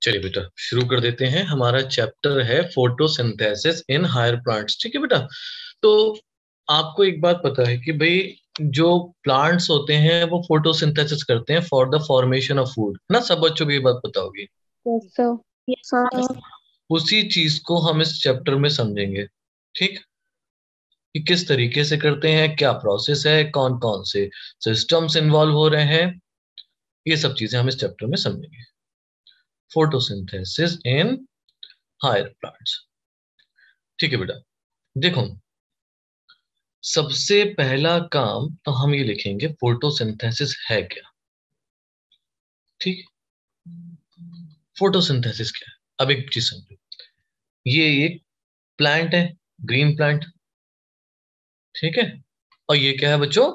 चलिए बेटा शुरू कर देते हैं। हमारा चैप्टर है फोटोसिंथेसिस इन हायर प्लांट्स। ठीक है बेटा, तो आपको एक बात पता है कि भाई जो प्लांट्स होते हैं वो फोटोसिंथेसिस करते हैं for the formation of food, है ना? सब बच्चों को ये बात पता होगी। Yes, sir. उसी चीज को हम इस चैप्टर में समझेंगे। ठीक, कि किस तरीके से करते हैं, क्या प्रोसेस है, कौन कौन से सिस्टम्स इन्वॉल्व हो रहे हैं, ये सब चीजें हम इस चैप्टर में समझेंगे। Photosynthesis in higher plants. ठीक है बेटा, देखो सबसे पहला काम तो हम ये लिखेंगे फोटोसिंथेसिस है क्या। ठीक, फोटोसिंथेसिस क्या है? अब एक चीज समझो, ये एक प्लांट है, ग्रीन प्लांट। ठीक है, और ये क्या है बच्चों?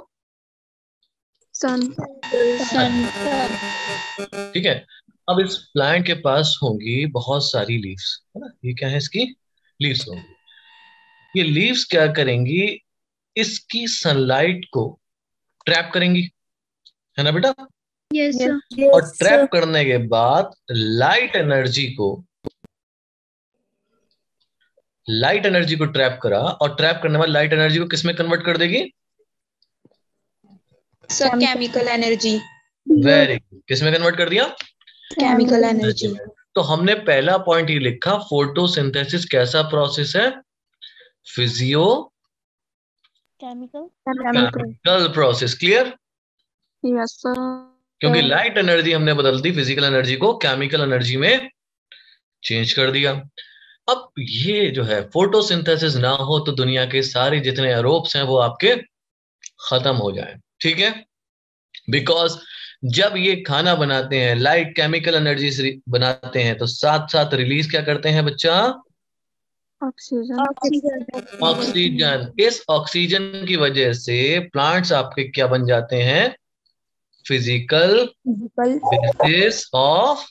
Sun. ठीक है, अब इस प्लांट के पास होंगी बहुत सारी लीव्स, है ना? ये क्या है? इसकी लीव्स होंगी। ये लीव्स क्या करेंगी? इसकी सनलाइट को ट्रैप करेंगी, है ना बेटा? Yes, sir. और ट्रैप करने के बाद लाइट एनर्जी को ट्रैप करा, और ट्रैप करने बाद लाइट एनर्जी को किसमें कन्वर्ट कर देगी? Sir chemical energy. Very good, किसमें कन्वर्ट कर दिया? Chemical energy. तो हमने पहला पॉइंट ये लिखा, फोटोसिंथेसिस कैसा प्रोसेस है? Physio chemical process. Clear? Yes, sir. क्योंकि लाइट एनर्जी हमने बदल दी, फिजिकल एनर्जी को केमिकल एनर्जी में चेंज कर दिया। अब ये जो है फोटोसिंथेसिस ना हो तो दुनिया के सारे जितने एरोब्स हैं वो आपके खत्म हो जाए। ठीक है, बिकॉज जब ये खाना बनाते हैं, लाइट केमिकल एनर्जी से बनाते हैं, तो साथ साथ रिलीज क्या करते हैं बच्चा? Oxygen. ऑक्सीजन। इस ऑक्सीजन की वजह से प्लांट्स आपके क्या बन जाते हैं? Physical basis of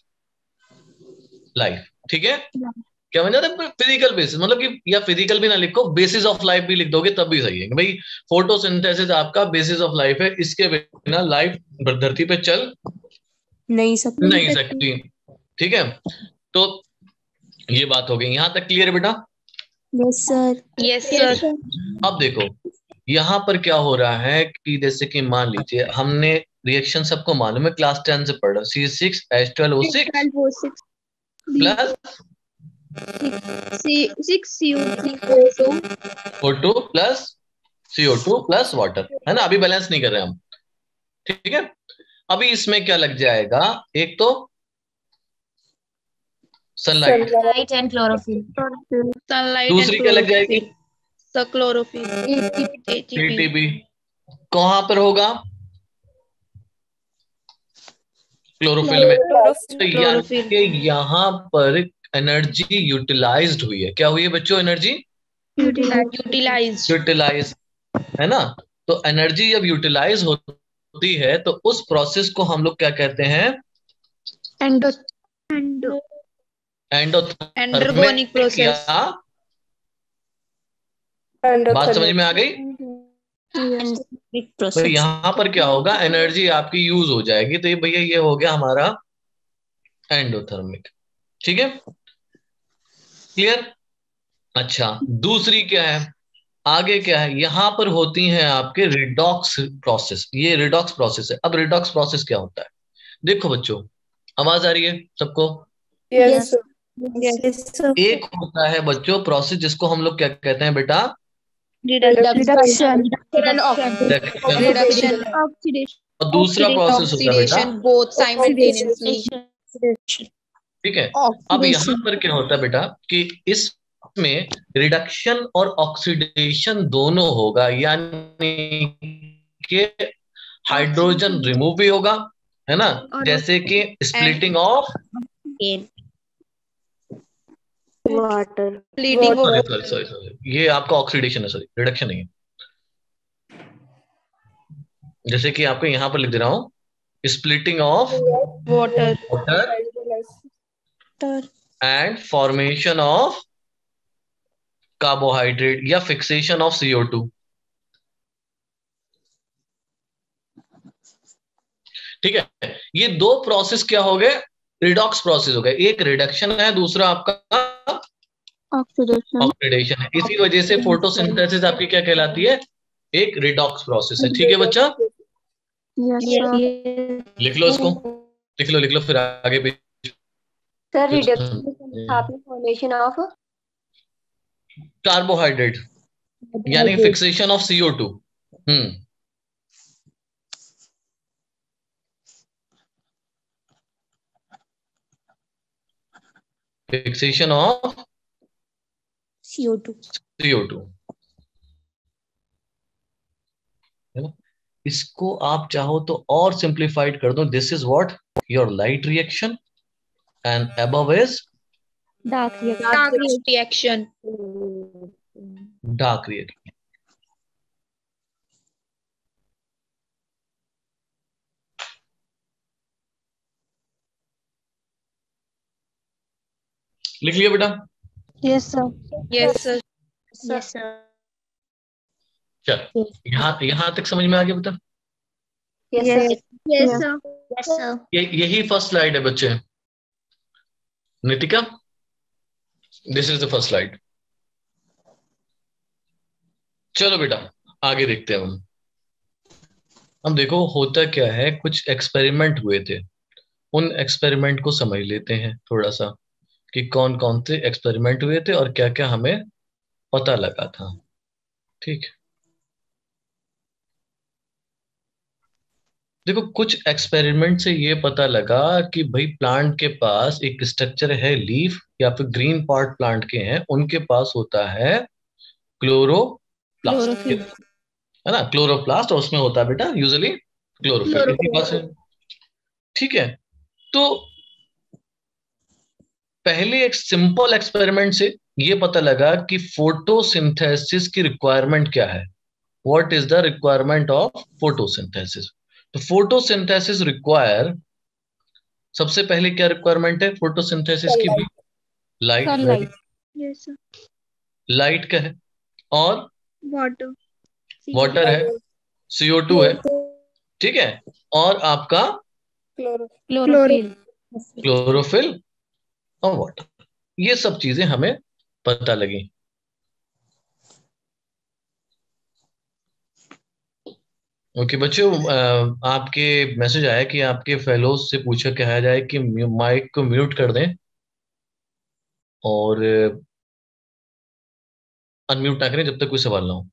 life. ठीक है, क्या बन जाता है? फिजिकल बेसिस, मतलब कि, या फिजिकल भी ना लिखो, बेसिस ऑफ लाइफ भी लिख दोगे तब भी सही है कि भाई फोटोसिंथेसिस आपका बेसिस ऑफ लाइफ है, इसके बिना लाइफ धरती पे चल नहीं सकती। ठीक है, तो ये बात हो गई, यहां तक क्लियर है बेटा? Yes, sir. Yes sir. अब देखो यहां पर क्या हो रहा है कि जैसे कि मान लीजिए हमने रिएक्शन सबको मालूम है, क्लास 10 से पढ़ रहा, C6H12O6 plus O2 plus CO2 plus water, है ना? अभी बैलेंस नहीं कर रहे हम। ठीक है, अभी इसमें क्या लग जाएगा? एक तो sunlight and chlorophyll. Sunlight and दूसरी क्या लग जाएगी? Sir chlorophyll. ATP। कहां पर होगा? क्लोरोफिल में। तो यानी कि यहाँ पर एनर्जी यूटिलाइज्ड हुई है। क्या हुई है बच्चों? एनर्जी यूटिलाइज, है ना? तो एनर्जी जब यूटिलाइज होती है तो उस प्रोसेस को हम लोग क्या कहते हैं? Endothermic process. या बात समझ में आ गई? तो यहाँ पर क्या होगा? एनर्जी आपकी यूज हो जाएगी, तो ये भैया ये हो गया हमारा एंडोथर्मिक। ठीक है, क्लियर? अच्छा, दूसरी क्या है? आगे क्या है? यहां पर होती हैं आपके रिडॉक्स प्रोसेस। ये रिडॉक्स प्रोसेस है। अब रिडॉक्स प्रोसेस क्या होता है? देखो बच्चों, आवाज आ रही है सबको? Yes. एक होता है बच्चों प्रोसेस जिसको हम लोग क्या कहते हैं बेटा? Reduction. रिडक्शन। Oxidation. और दूसरा प्रोसेस होता है बेटा, बोथ साइमल्टेनियसली। ठीक है। अब यहाँ पर क्या होता है बेटा कि इसमें रिडक्शन और ऑक्सीडेशन दोनों होगा, यानी कि हाइड्रोजन रिमूव भी होगा, है ना? जैसे कि स्प्लिटिंग ऑफ Water. सॉरी, ये आपका ऑक्सीडेशन है, सॉरी रिडक्शन नहीं है। जैसे कि आपको यहां पर लिख दे रहा हूं, splitting of water and formation of carbohydrate या फिक्सेशन ऑफ CO2। ठीक है, ये दो प्रोसेस क्या हो गए? रिडॉक्स प्रोसेस हो गया, एक रिडक्शन है, दूसरा आपका ऑक्सीडेशन है। इसी वजह से फोटोसिंथेसिस आपकी क्या कहलाती है? एक रिडॉक्स प्रोसेस है। ठीक है बच्चा, लिख लो इसको, लिख लो फिर आगे भी। सर रिडक्शन आपने फॉर्मेशन ऑफ कार्बोहाइड्रेट यानी fixation of CO2। Fixation of CO2 है ना। इसको आप चाहो तो और सिंप्लीफाइड कर दो, this is what your light reaction and above is dark Dark reaction. Dark reaction. लिख लिया बेटा? Yes sir Yes, sir. Yes sir चल, यहां तक समझ में आ गया बेटा? यस सर यस सर यही फर्स्ट स्लाइड है बच्चे। Nitika, this is the first slide. चलो बेटा आगे देखते हैं हम देखो होता क्या है, कुछ एक्सपेरिमेंट हुए थे, उन एक्सपेरिमेंट को समझ लेते हैं थोड़ा सा कि कौन कौन से एक्सपेरिमेंट हुए थे और क्या क्या हमें पता लगा था। ठीक, देखो कुछ एक्सपेरिमेंट से ये पता लगा कि भाई प्लांट के पास एक स्ट्रक्चर है, लीफ या फिर ग्रीन पार्ट प्लांट के हैं, उनके पास होता है क्लोरोप्लास्ट, है ना, क्लोरोप्लास्ट, और उसमें होता है बेटा यूजुअली क्लोरोफिल, इनके पास है। ठीक है, तो पहले एक सिंपल एक्सपेरिमेंट से ये पता लगा कि फोटोसिंथेसिस की रिक्वायरमेंट क्या है। What is the requirement of photosynthesis? तो फोटोसिंथेसिस रिक्वायर, सबसे पहले क्या रिक्वायरमेंट है फोटोसिंथेसिस की? लाइट। Yes, sir. लाइट का है, और Water. वाटर है, CO2 है, ठीक है, और आपका क्लोरोफिल और वाटर, ये सब चीजें हमें पता लगी। ओके बच्चों, आपके मैसेज आया कि आपके फेलोज से पूछा कहा जाए कि माइक को म्यूट कर दें और अनम्यूट ना करें जब तक कोई सवाल ना हो।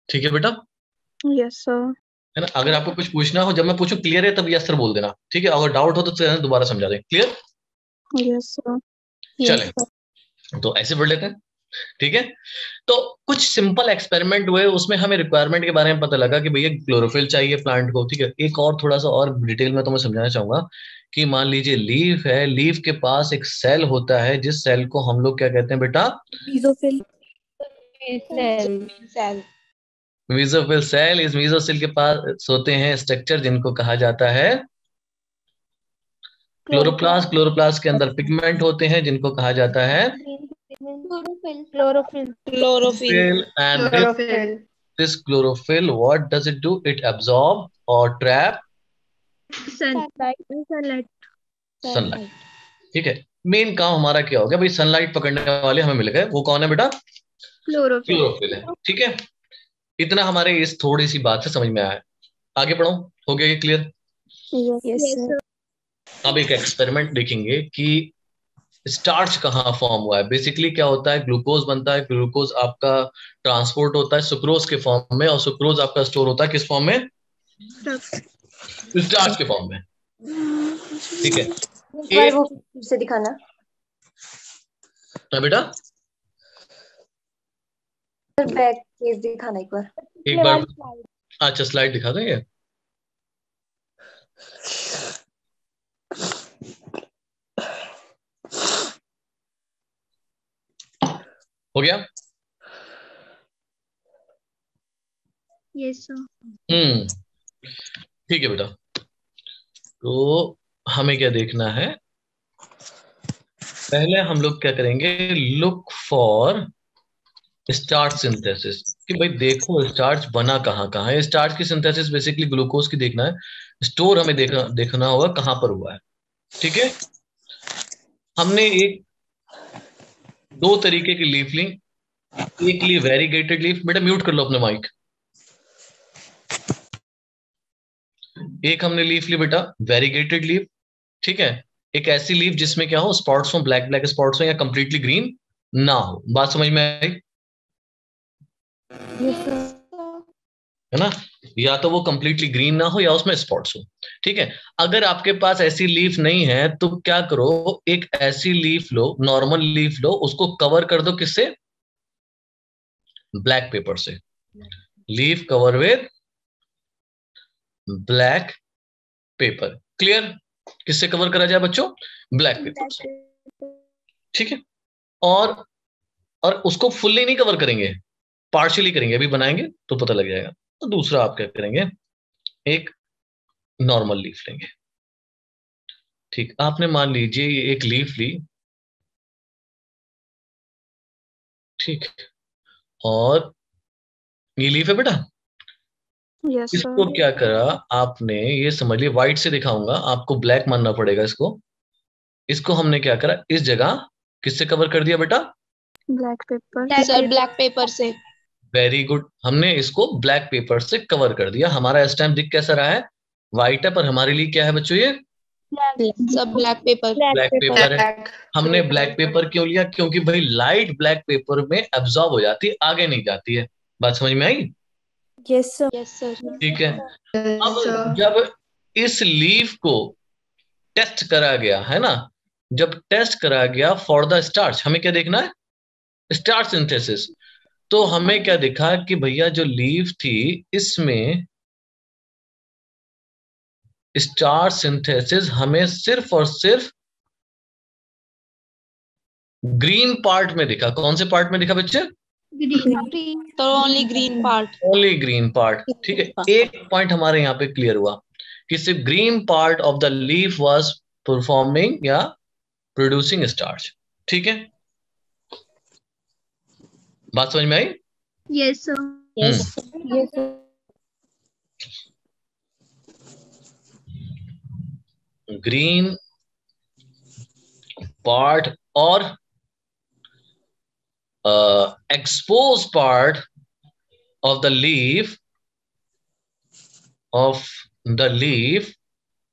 ठीक है बेटा? Yes, sir. है ना, अगर आपको कुछ पूछना हो, जब मैं पूछूं क्लियर है तब यस सर बोल देना, ठीक है, अगर डाउट हो तो दोबारा समझा दें। क्लियर? Yes, sir. चलें, तो ऐसे पढ़ लेते हैं। ठीक है, तो कुछ सिंपल एक्सपेरिमेंट हुए, उसमें हमें रिक्वायरमेंट के बारे में पता लगा कि भैया क्लोरोफिल चाहिए प्लांट को। ठीक है, एक और थोड़ा सा और डिटेल में तो मैं समझाना चाहूंगा कि मान लीजिए लीफ है, लीफ के पास एक सेल होता है, जिस सेल को हम लोग क्या कहते हैं बेटा? Mesophyll mesophyll cell. इस मेसोफिल के पास होते हैं स्ट्रक्चर जिनको कहा जाता है क्लोरोप्लास्ट। क्लोरोप्लास्ट के अंदर पिगमेंट होते हैं जिनको कहा जाता है Chlorophyll. and this chlorophyll, what does it do? It absorb or trap Sunlight. Sunlight. ठीक है, मेन काम हमारा क्या हो गया भाई? सनलाइट पकड़ने वाले हमें मिल गए, वो कौन है बेटा? Chlorophyll. क्लोरोफिल है। ठीक है, इतना हमारे इस थोड़ी सी बात से समझ में आया है। आगे बढ़ो, हो गया ये क्लियर? यस सर अब एक एक्सपेरिमेंट देखेंगे कि स्टार्च कहाँ फॉर्म हुआ है। बेसिकली क्या होता है, ग्लूकोज बनता है, ग्लूकोज आपका ट्रांसपोर्ट होता है सुक्रोज के फॉर्म में, और सुक्रोज आपका स्टोर होता है किस फॉर्म में? स्टार्च के फॉर्म में। ठीक है, एक बार वो फिर से दिखाना बेटा, सर, बैक केस दिखाना एक बार। एक बार अच्छा स्लाइड दिखा देंगे। हो गया? Yes, sir. ठीक है बेटा, तो हमें क्या देखना है? पहले हम लोग क्या करेंगे, लुक फॉर स्टार्च सिंथेसिस, कि भाई देखो स्टार्च बना कहाँ कहाँ है। स्टार्च की सिंथेसिस बेसिकली ग्लूकोज की देखना है, स्टोर हमें देखना होगा कहाँ पर हुआ है। ठीक है, हमने दो तरीके की लीफ ली। एक ली वेरीगेटेड लीफ, बेटा म्यूट कर लो अपने माइक। एक हमने लीफ ली बेटा वेरीगेटेड लीफ, ठीक है। एक ऐसी लीफ जिसमें क्या हो, स्पॉट्स हो, ब्लैक ब्लैक स्पॉट्स हो, या कंप्लीटली ग्रीन ना हो। बात समझ में आई? है ना? या तो वो कंप्लीटली ग्रीन ना हो या उसमें स्पॉट्स हो, ठीक है। अगर आपके पास ऐसी लीफ नहीं है तो क्या करो, एक ऐसी लीफ लो, नॉर्मल लीफ लो, उसको कवर कर दो किससे? ब्लैक पेपर से। Leaf cover with black pepper. Clear? किससे कवर करा जाए बच्चों? ब्लैक पेपर से, ठीक है। और उसको फुल्ली नहीं कवर करेंगे, पार्शियली करेंगे, अभी बनाएंगे तो पता लग जाएगा। तो दूसरा आप क्या करेंगे, एक नॉर्मल लीफ लेंगे, ठीक। आपने मान लीजिए ये एक लीफ ली, ठीक, और ये लीफ है बेटा। Yes, sir. इसको क्या करा आपने, ये समझ लिया, व्हाइट से दिखाऊंगा, आपको ब्लैक मानना पड़ेगा इसको। इसको हमने क्या करा, इस जगह किससे कवर कर दिया बेटा? Black paper. Sir black pepper से। वेरी गुड, हमने इसको ब्लैक पेपर से कवर कर दिया। हमारा स्टैम्प दिख कैसा रहा है? व्हाइट है, पर हमारे लिए क्या है बच्चों? ये सब ब्लैक पेपर। ब्लैक पेपर है। हमने ब्लैक पेपर क्यों लिया? क्योंकि भाई लाइट ब्लैक पेपर में एब्जॉर्ब हो जाती है, आगे नहीं जाती है। बात समझ में आई? Yes sir. Yes sir. ठीक है। अब जब इस लीफ को टेस्ट करा गया है ना, जब टेस्ट करा गया फॉर द स्टार्च, हमें क्या देखना है? Starch synthesis. तो हमें क्या दिखा कि भैया जो लीफ थी इसमें स्टार्च सिंथेसिस हमें सिर्फ और सिर्फ ग्रीन पार्ट में दिखा। कौन से पार्ट में दिखा बच्चे? ग्रीन। तो only green part. Only green part, ठीक है। एक पॉइंट हमारे यहाँ पे क्लियर हुआ कि सिर्फ green part of the leaf was performing या प्रोड्यूसिंग स्टार्च, ठीक है। बात समझ में आई? Yes, sir. Yes sir. Green part और expose part of the leaf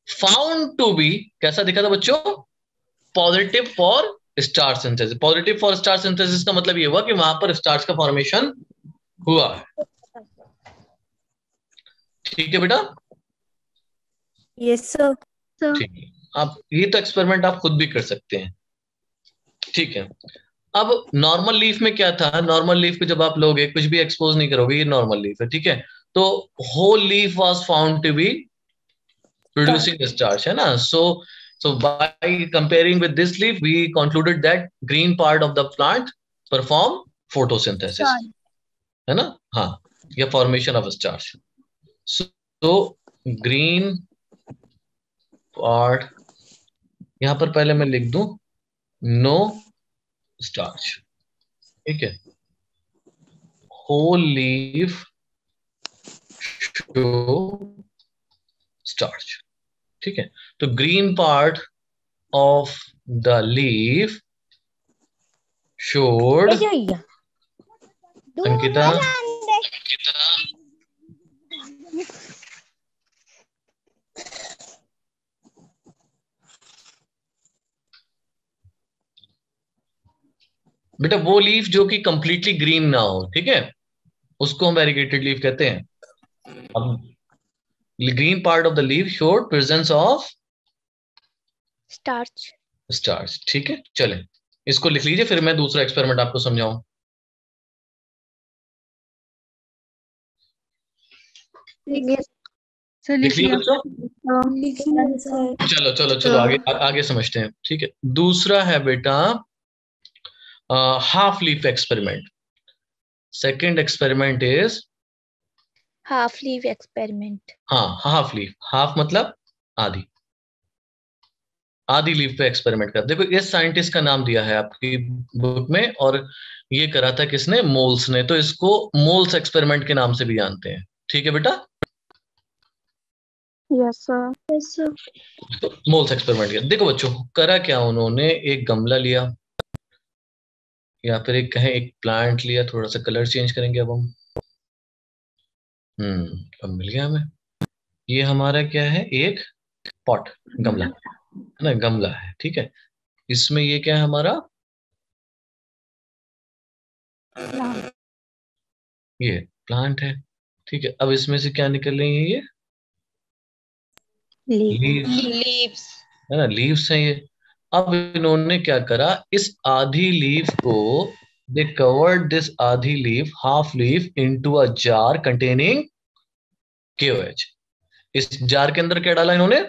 found to be, कैसा दिखा था बच्चों? Positive for starch synthesis. Positive for starch synthesis का मतलब ये हुआ कि वहां पर स्टार्च का फॉर्मेशन हुआ है, ठीक है बेटा? Yes sir. ठीक है। आप ये तो एक्सपेरिमेंट आप खुद भी कर सकते हैं, ठीक है। अब नॉर्मल लीफ में क्या था? नॉर्मल लीफ को जब आप लोगे, कुछ भी एक्सपोज नहीं करोगे, ये नॉर्मल लीफ है, ठीक है। तो whole leaf was found to be producing starch, है ना। so by comparing with this leaf we concluded that green part of the plant perform photosynthesis, है ना। हाँ, या formation of starch। so green part, यहां पर पहले मैं लिख दूं नो स्टार्च, ठीक है। होल लीफ शो स्टार्च, ठीक है। तो green part of the leaf showed, Ankita, बेटा वो लीफ जो कि कंप्लीटली ग्रीन ना हो, ठीक है, उसको हम वेरीगेटेड लीफ कहते हैं। अब green part of the leaf showed presence of starch, ठीक है। चले इसको लिख लीजिए, फिर मैं दूसरा एक्सपेरिमेंट आपको समझाऊं। लिख लिया बच्चों? चलो चलो चलो आगे आगे समझते हैं, ठीक है। दूसरा है बेटा half leaf experiment. Second experiment is half leaf experiment. हाँ, हाफ लीफ, हाफ मतलब आधी, आधी लीफ पे एक्सपेरिमेंट कर। देखो इस साइंटिस्ट का नाम दिया है आपकी बुक में, और ये करा था किसने? मोल्स ने। तो इसको मोल्स एक्सपेरिमेंट के नाम से भी जानते हैं, ठीक है बेटा? Yes, sir. Yes, sir. तो मोल्स एक्सपेरिमेंट किया। देखो बच्चों, करा क्या उन्होंने, एक गमला लिया या फिर एक कहें एक प्लांट लिया, थोड़ा सा कलर चेंज करेंगे अब हम। अब मिल गया हमें। ये हमारा क्या है, एक पॉट, गमला है ना, गमला है, ठीक है। इसमें ये क्या है हमारा, ये प्लांट है, ठीक है। अब इसमें से क्या निकल रही है, ये लीव्स Leaves. है ना, लीव्स हैं ये। अब इन्होंने क्या करा, इस आधी लीफ को, दे कवर्ड दिस आधी leaf, half leaf, into a jar containing KOH। इस जार के अंदर क्या डाला इन्होंने,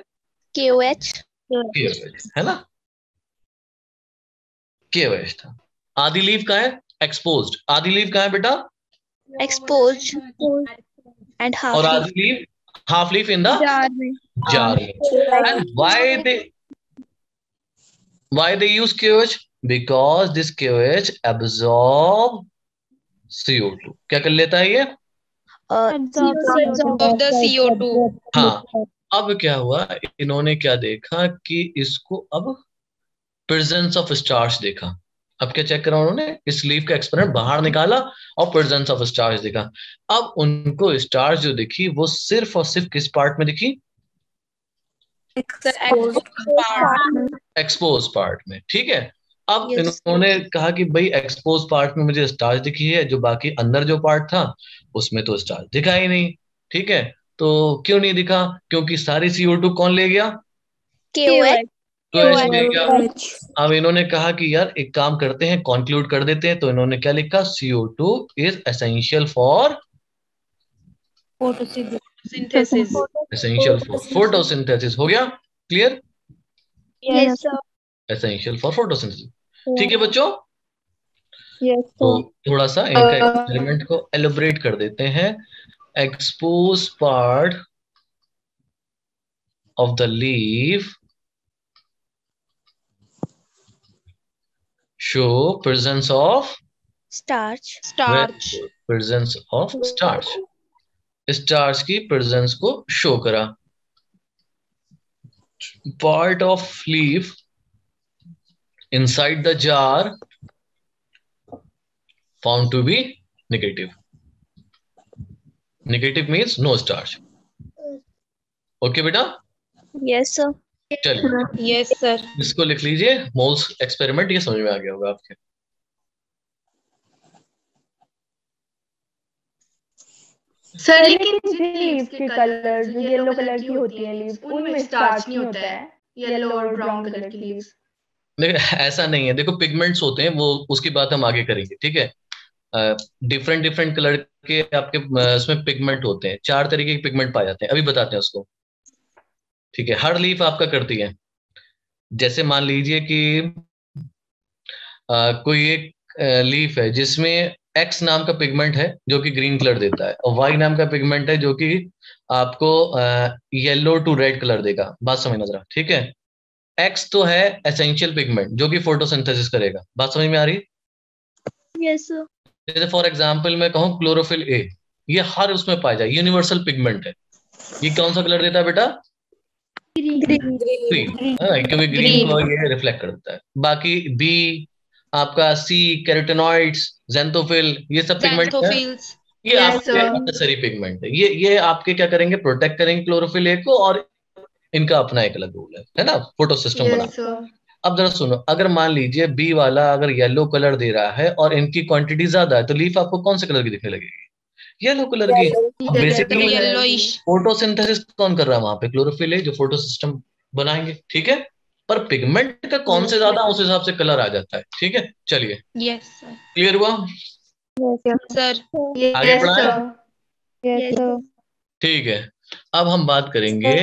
KOH. KOH, है ना, KOH था। आधी लीफ कहाँ है, एक्सपोज्ड। आधी लीफ कहाँ है बेटा, Exposed. And half और leaf. आधी leaf, half leaf in the jar में jar में। And why they use KOH? Because this KOH absorb CO2। क्या कर लेता है ये, absorb Of the CO2. हाँ। अब क्या हुआ, इन्होंने क्या देखा कि इसको अब प्रेजेंस ऑफ स्टार्च देखा। अब क्या चेक करा उन्होंने, इस लीफ का एक्सपेरिमेंट बाहर निकाला और प्रेजेंस ऑफ स्टार्च देखा। अब उनको स्टार्च जो दिखी वो सिर्फ और सिर्फ किस पार्ट में दिखी, The exposed part. Expose part में, ठीक है। अब Yes. इन्होंने कहा कि भाई एक्सपोज पार्ट में मुझे स्टार्च दिखी है, जो बाकी अंदर जो पार्ट था उसमें तो स्टार्च दिखा ही नहीं, ठीक है। तो क्यों नहीं दिखा, क्योंकि सारी CO2 कौन ले गया, KOH. KOH ले गया। अब इन्होंने कहा कि यार एक काम करते हैं, कंक्लूड कर देते हैं। तो इन्होंने क्या लिखा, CO2 is essential for Synthesis. Essential for photosynthesis. हो गया clear, Yes, sir. Essential for photosynthesis, ठीक है बच्चों। yes तो sir थोड़ा सा इनका एक्सपेरिमेंट को एलोबरेट कर देते हैं। Expose part of the leaf show presence of Starch. Starch. Presence of starch. Starch की प्रेजेंस को शो करा। Part of leaf inside the jar found to be negative. Negative means no starch. Okay बेटा, Yes, sir. चलिए Yes, sir. इसको लिख लीजिए, moles experiment. ये समझ में आ गया होगा आपके। सर लेकिन जिन लीफ के कलर जो येलो कलर की होती है लीफ, उनमें स्टार्च नहीं होता है, येलो और ब्राउन कलर की लीफ। देखो ऐसा नहीं है, देखो पिगमेंट्स होते हैं वो, उसकी बात हम आगे करेंगे, ठीक है। डिफरेंट डिफरेंट कलर के आपके उसमें पिगमेंट होते हैं, 4 तरीके के पिगमेंट पाए जाते हैं, अभी बताते हैं उसको, ठीक है। हर लीफ आपका करती है। जैसे मान लीजिए कि कोई एक लीफ है जिसमें एक्स नाम का पिगमेंट है जो कि ग्रीन कलर देता है, और वाई नाम का पिगमेंट है जो कि आपको येलो टू रेड कलर देगा। बात समझना जरा, ठीक है। एक्स तो है एसेंशियल पिगमेंट जो कि फोटोसिंथेसिस करेगा। बात समझ में आ रही है? Yes, sir. जैसे फॉर एग्जांपल मैं कहूँ क्लोरोफिल ए, ये हर उसमें पाया जाए, यूनिवर्सल पिगमेंट है। ये कौन सा कलर देता है बेटा, ग्रीन, क्योंकि ग्रीन को ये रिफ्लेक्ट कर देता है। बाकी बी आपका, सी कैरोटेनॉइड्स, ज़ेंथोफिल, ये सब पिगमेंट है, Xanthophylls. ये आपके नेसेसरी पिगमेंट है। ये आपके क्या करेंगे, प्रोटेक्ट करेंगे क्लोरोफिल ए को, और इनका अपना एक अलग रूल है ना, फोटो सिस्टम बना। अब जरा सुनो, अगर मान लीजिए बी वाला अगर येलो कलर दे रहा है और इनकी क्वांटिटी ज्यादा है, तो लीफ आपको कौन से कलर की दिखने लगेगी, येलो कलर की। Basically Yellowish. फोटोसिंथेसिस कौन कर रहा है वहां पे, क्लोरोफिल है जो फोटो सिस्टम बनाएंगे, ठीक है। पर पिगमेंट का कौन से ज्यादा, उस हिसाब से कलर आ जाता है, ठीक है। चलिए Yes, sir. क्लियर हुआ, Sir. आगे बढ़ाएं, yes sir ठीक है। अब हम बात करेंगे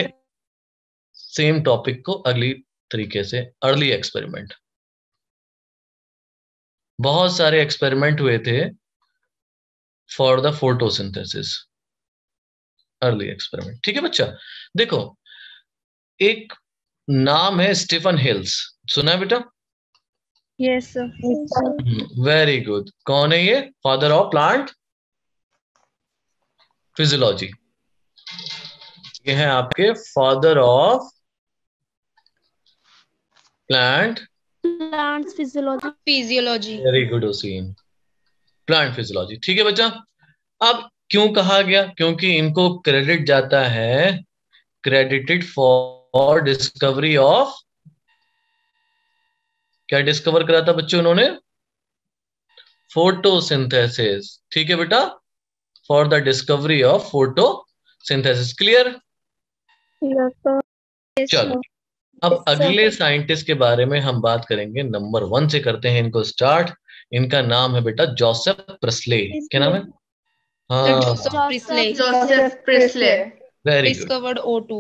सेम टॉपिक को अगली तरीके से, अर्ली एक्सपेरिमेंट। बहुत सारे एक्सपेरिमेंट हुए थे for the photosynthesis, early experiment, ठीक है बच्चा। देखो एक नाम है स्टीफन हिल्स, सुना है बेटा? yes sir very good. कौन है ये, फादर ऑफ प्लांट फिजियोलॉजी। ये है आपके father of plant Plants physiology. Physiology. Very good ossein, plant physiology. ठीक है बच्चा। अब क्यों कहा गया? क्योंकि इनको क्रेडिट जाता है, क्रेडिटेड फॉर डिस्कवरी ऑफ, क्या डिस्कवर करा था बच्चों उन्होंने? फोटोसिंथेसिस। ठीक है बेटा, for the discovery of photosynthesis. Clear? Yes, sir. चलो अब अगले साइंटिस्ट के बारे में हम बात करेंगे। नंबर 1 से करते हैं इनको स्टार्ट। इनका नाम है बेटा जोसेफ प्रेस्ले। क्या नाम है? हाँ, Joseph Priestley Joseph Priestley. Very good. discovered O2.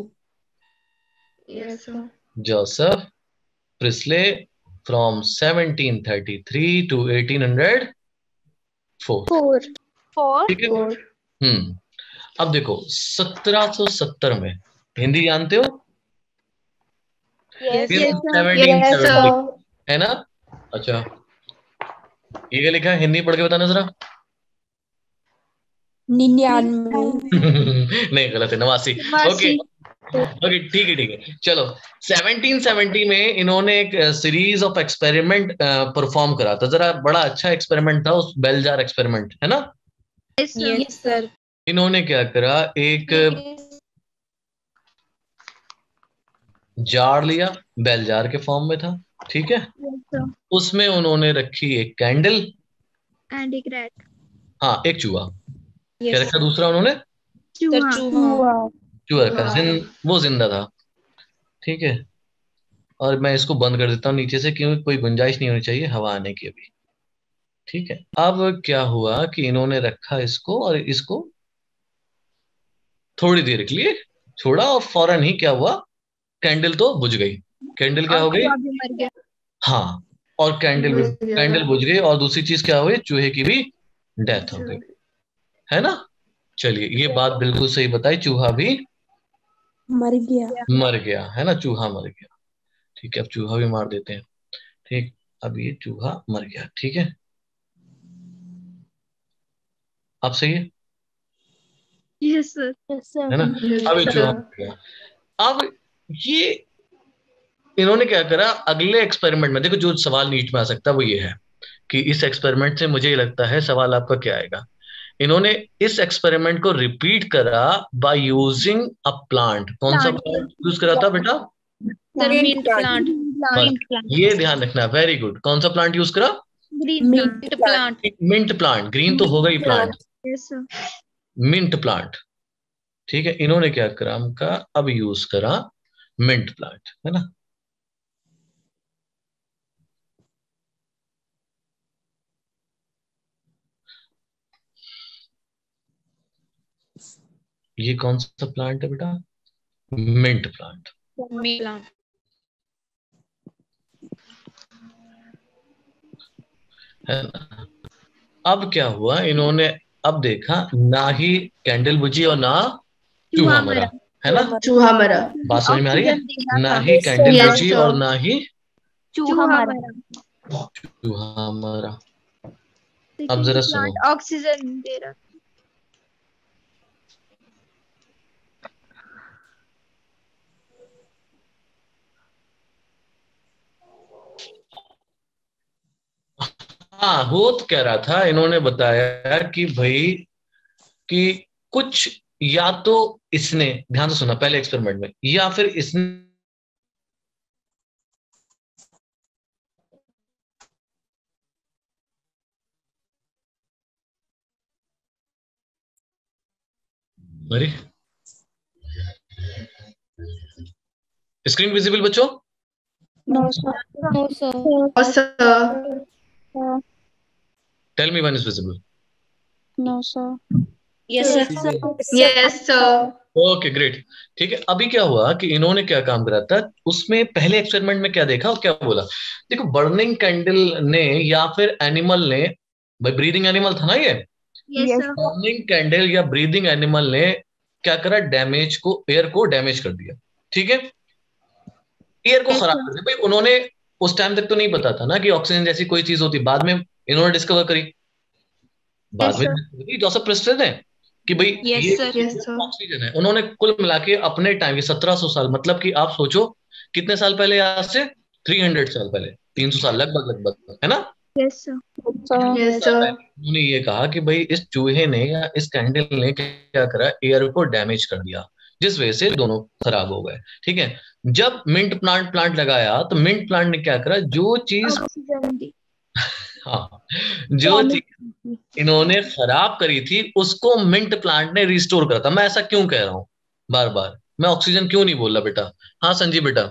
Yes, sir. Joseph Priestley from 1733 to 1804। 4. 4. ठीक है। अब देखो 1770 में, हिंदी जानते हो? Yes. फिर Yes, Yes, 1770 sir. है ना? अच्छा, ये क्या लिखा है? हिंदी पढ़ के बताना जरा। 99. नहीं, गलत है, 89। ओके ओके, ठीक है ठीक है। चलो 1770 में इन्होंने एक सीरीज ऑफ एक्सपेरिमेंट परफॉर्म करा था। जरा बड़ा अच्छा एक्सपेरिमेंट था, उस बेल जार एक्सपेरिमेंट, है ना? Yes, sir. इन्होंने क्या करा, एक जार लिया, बेल जार के फॉर्म में था, ठीक है? Yes, sir. उसमें उन्होंने रखी एक कैंडल, And a rat. हाँ एक चूहा। क्या Yes. रखा दूसरा उन्होंने? Sir, चूहा. चूहा रखा, वो जिंदा था, ठीक है? और मैं इसको बंद कर देता हूँ नीचे से, क्योंकि कोई गुंजाइश नहीं होनी चाहिए हवा आने की अभी। ठीक है, अब क्या हुआ कि इन्होंने रखा इसको, और इसको थोड़ी देर के लिए छोड़ा, और फौरन ही क्या हुआ, कैंडल तो बुझ गई। कैंडल क्या हो गई? मर गया. हाँ, और कैंडल बुझ गई, और दूसरी चीज क्या हुई, चूहे की भी डेथ हो गई, है ना? चलिए, ये बात बिल्कुल सही बताई, चूहा भी मर गया, है ना? चूहा मर गया। ठीक है, अब चूहा भी मार देते हैं। ठीक, अब ये चूहा मर गया, ठीक है? अब सही है, Yes, sir. Yes, sir. है ना? अब ये चूहा मर गया। अब ये इन्होंने क्या करा, अगले एक्सपेरिमेंट में, देखो जो सवाल नीच में आ सकता है वो ये है कि इस एक्सपेरिमेंट से मुझे लगता है सवाल आपका क्या आएगा। इन्होंने इस एक्सपेरिमेंट को रिपीट करा बाय यूजिंग अ प्लांट। कौन सा प्लांट यूज करा था बेटा? Sir, mint plant. बस ये ध्यान रखना, वेरी गुड। कौन सा प्लांट यूज करा? Mint plant. Mint plant. Green तो होगा ही plant, Yes, sir. Mint plant. ठीक है, इन्होंने क्या करा का, अब यूज करा मिंट प्लांट, है ना? ये कौन सा प्लांट है बेटा? Mint plant, Mint plant. है ना? अब क्या हुआ, इन्होंने अब देखा, ना ही कैंडल बुझी और ना चूहा मरा, है ना? चूहा मरा। बात समझ में आ रही है? ना ही कैंडल Yes, बुझी sir. और ना ही चूहा मरा. चूहा मरा। अब जरा सुनो, ऑक्सीजन दे रहा. हाँ हो तो कह रहा था, इन्होंने बताया कि भाई कि कुछ, या तो इसने, ध्यान से सुना पहले एक्सपेरिमेंट में, या फिर इसने अरे स्क्रीन विजिबल बच्चों? No, sir. No, sir. और sir, tell me when is visible. No, sir. Yes, sir. yes, sir. Okay great. ठीक है, अभी क्या हुआ कि इन्होंने क्या काम करा था, उसमें पहले एक्सपेरिमेंट में क्या देखा और क्या बोला। देखो, बर्निंग कैंडल ने या फिर एनिमल ने, भाई ब्रीदिंग एनिमल था ना ये, Yes, sir. बर्निंग कैंडल या ब्रीदिंग एनिमल ने क्या करा, डैमेज को, एयर को डैमेज कर दिया। ठीक है, एयर को खराब कर दिया। भाई उन्होंने उस टाइम तक तो नहीं पता था ना कि ऑक्सीजन जैसी कोई चीज होती, बाद में इन्होंने डिस्कवर करी, बाद में जोसेफ प्रिस्टले ने। कि भाई Yes, ये sir. Yes, sir. ऑक्सीजन है। उन्होंने कुल मिला के अपने टाइम के 1700 साल, मतलब कि आप सोचो कितने साल पहले, आज से 300 साल पहले, 300 साल लगभग लगभग, है ना। Yes, sir. Yes, sir. उन्होंने ये कहा कि भाई इस चूहे ने या इस कैंडल ने क्या करा, एयर को डैमेज कर दिया, जिस वजह से दोनों खराब हो गए। ठीक है, जब मिंट प्लांट लगाया तो मिंट प्लांट ने क्या करा, जो चीज, Oxygen दी। हाँ, जो चीज इन्होंने खराब करी थी उसको मिंट प्लांट ने रिस्टोर करा था। मैं ऐसा क्यों कह रहा हूँ बार बार, मैं ऑक्सीजन क्यों नहीं बोल रहा बेटा। हाँ संजीव बेटा,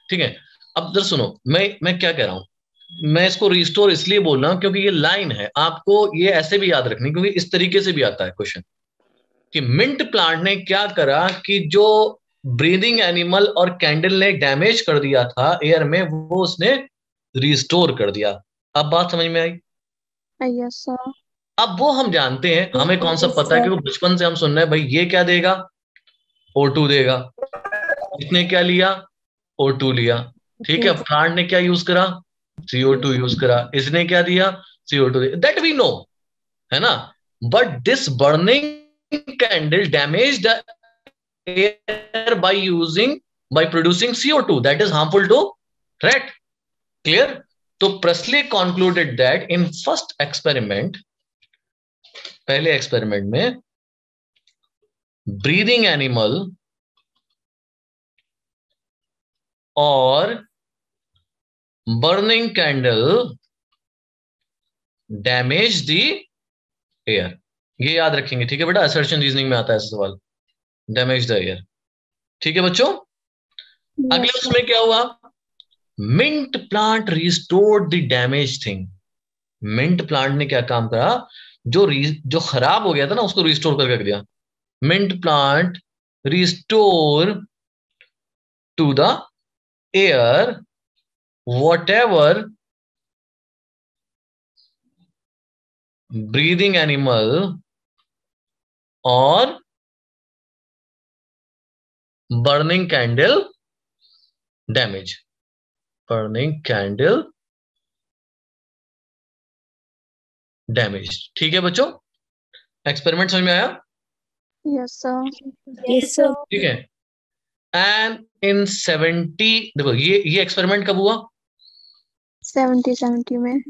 ठीक है। अब इधर सुनो, मैं क्या कह रहा हूँ, मैं इसको रिस्टोर इसलिए बोल रहा हूँ क्योंकि ये लाइन है, आपको ये ऐसे भी याद रखनी, क्योंकि इस तरीके से भी आता है क्वेश्चन कि मिंट प्लांट ने क्या करा कि जो ब्रीदिंग एनिमल और कैंडल ने डैमेज कर दिया था एयर में, वो उसने रिस्टोर कर दिया। अब बात समझ में आई। Yes, sir. अब वो हम जानते हैं, हमें कौन सा पता है, क्योंकि बचपन से हम सुन रहे हैं भाई ये क्या देगा, O2 देगा। इसने क्या लिया, O2 लिया। ठीक है, प्लांट ने क्या यूज करा, CO2 यूज करा। इसने क्या दिया, CO2 दिया, दैट वी नो, है ना। But this burning candle damage the air by producing CO2 that is harmful to rat. Clear? तो Presley concluded that in first experiment, पहले एक्सपेरिमेंट में ब्रीदिंग एनिमल और burning candle damage the air. ये याद रखेंगे, ठीक है बेटा, असर्शन रीजनिंग में आता है ऐसा सवाल, डैमेज द एयर। ठीक है बच्चों। अगले उसमें क्या हुआ, mint plant restored the damage thing. Mint plant ने क्या काम करा, जो खराब हो गया था ना उसको रिस्टोर करके रख दिया। Mint plant restore to the air whatever breathing animal or burning candle damage, burning candle damage। ठीक है बच्चों, एक्सपेरिमेंट समझ में आया। Yes, sir. Yes, sir. ठीक है, एंड इन 70, देखो ये एक्सपेरिमेंट कब हुआ, 70 में।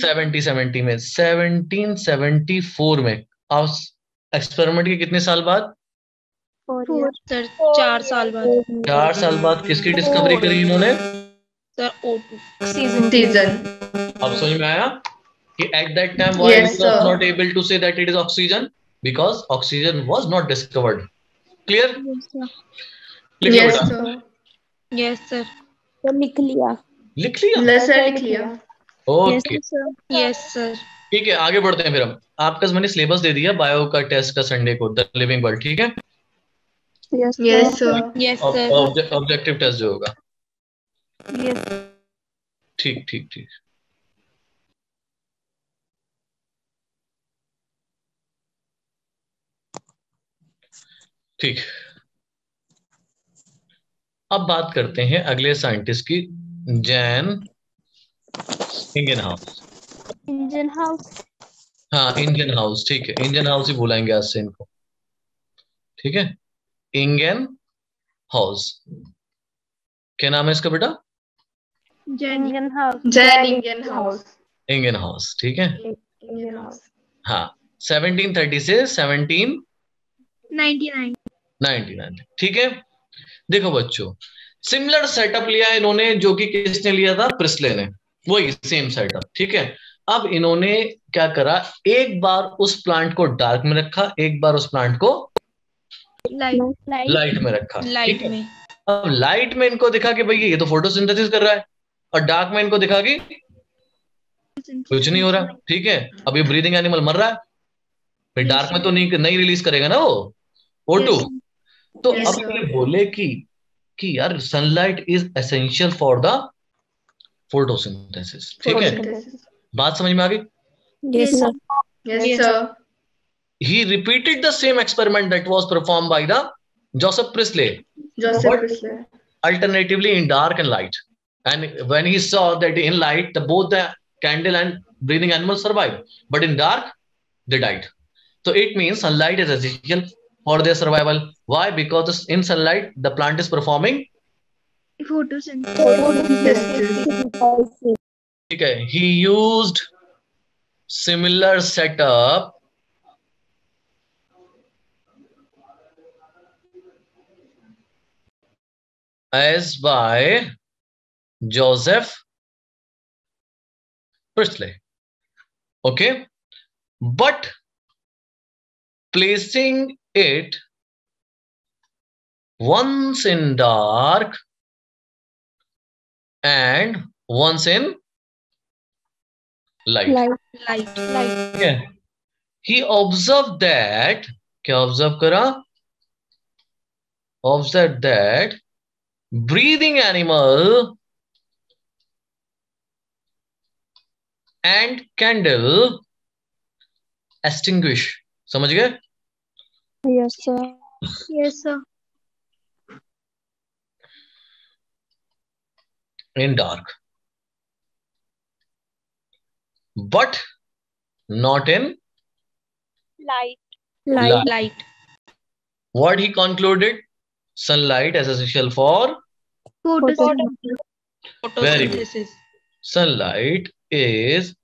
70 में, 1774 में। अब एक्सपेरिमेंट के कितने साल बाद, 4 years. सर 4 साल बाद 4 साल बाद किसकी डिस्कवरी करी इन्होंने, सर O2 Season. अब समझ में आया कि at that time why Yes, we were sir. not able to say that it is oxygen, because oxygen was not discovered. Clear? Yes, sir. लिख लो Yes, बेटा, sir. यस सर तो लिख लिया। लिख लिया, Lesser लिख लिया. ओके यस सर ठीक है। आगे बढ़ते हैं फिर हम, आपका मैंने सिलेबस दे दिया बायो का टेस्ट का संडे को, द लिविंग वर्ल्ड। ठीक है, Yes, Yes, sir. Yes sir objective test जो होगा। Yes. ठीक ठीक ठीक, ठीक। अब बात करते हैं अगले साइंटिस्ट की, जैन इंगेनहाउस। Engine house. हाँ इंजन हाउस, ठीक है, इंजन हाउस ही बुलाएंगे आज से इनको। ठीक है, इंगेन हाउस, क्या नाम है इसका बेटा, Engine house. Jan Indian House. Ingenhousz. ठीक है, Indian House. हाँ 1730 से 99. 1799। ठीक है, देखो बच्चों, सिमिलर सेटअप लिया इन्होंने जो कि किसने लिया था, प्रिस्ले ने, वही सेम सेटअप। ठीक है, अब इन्होंने क्या करा, एक बार उस प्लांट को डार्क में रखा, एक बार उस प्लांट को Light. लाइट में रखा। ठीक लाइट है, में अब लाइट में इनको दिखा कि भाई ये तो फोटोसिंथेसिस कर रहा है, और डार्क में इनको दिखा कि कुछ नहीं हो रहा। ठीक है, अब ये ब्रीदिंग एनिमल मर रहा है, भाई डार्क में तो नहीं रिलीज करेगा ना वो O2। तो Yes, अब sir. ये बोले कि यार sunlight is essential for the photosynthesis. ठीक है, Photosynthesis. बात समझ में आ गई। Yes, sir. Yes, Yes, sir. He repeated the same experiment that was performed by the Joseph Priestley, Joseph What? Priestley. alternatively in dark and light. And when he saw that in light, both the candle and breathing animals survived, but in dark they died. So it means sunlight is essential for their survival. Why? Because in sunlight the plant is performing Photosynthesis. ठीक है. He used similar setup as by Joseph Priestley. Okay, but placing it once in dark and once in light. Light. Yeah. He observed that, क्या observe करा? Observed that breathing animal and candle extinguish. समझ गए? Yes, sir. Yes, sir. In dark, but not in Light. light. Light. What he concluded? Sunlight is essential for Photosynthesis. Very good. Photosynthesis. Sunlight is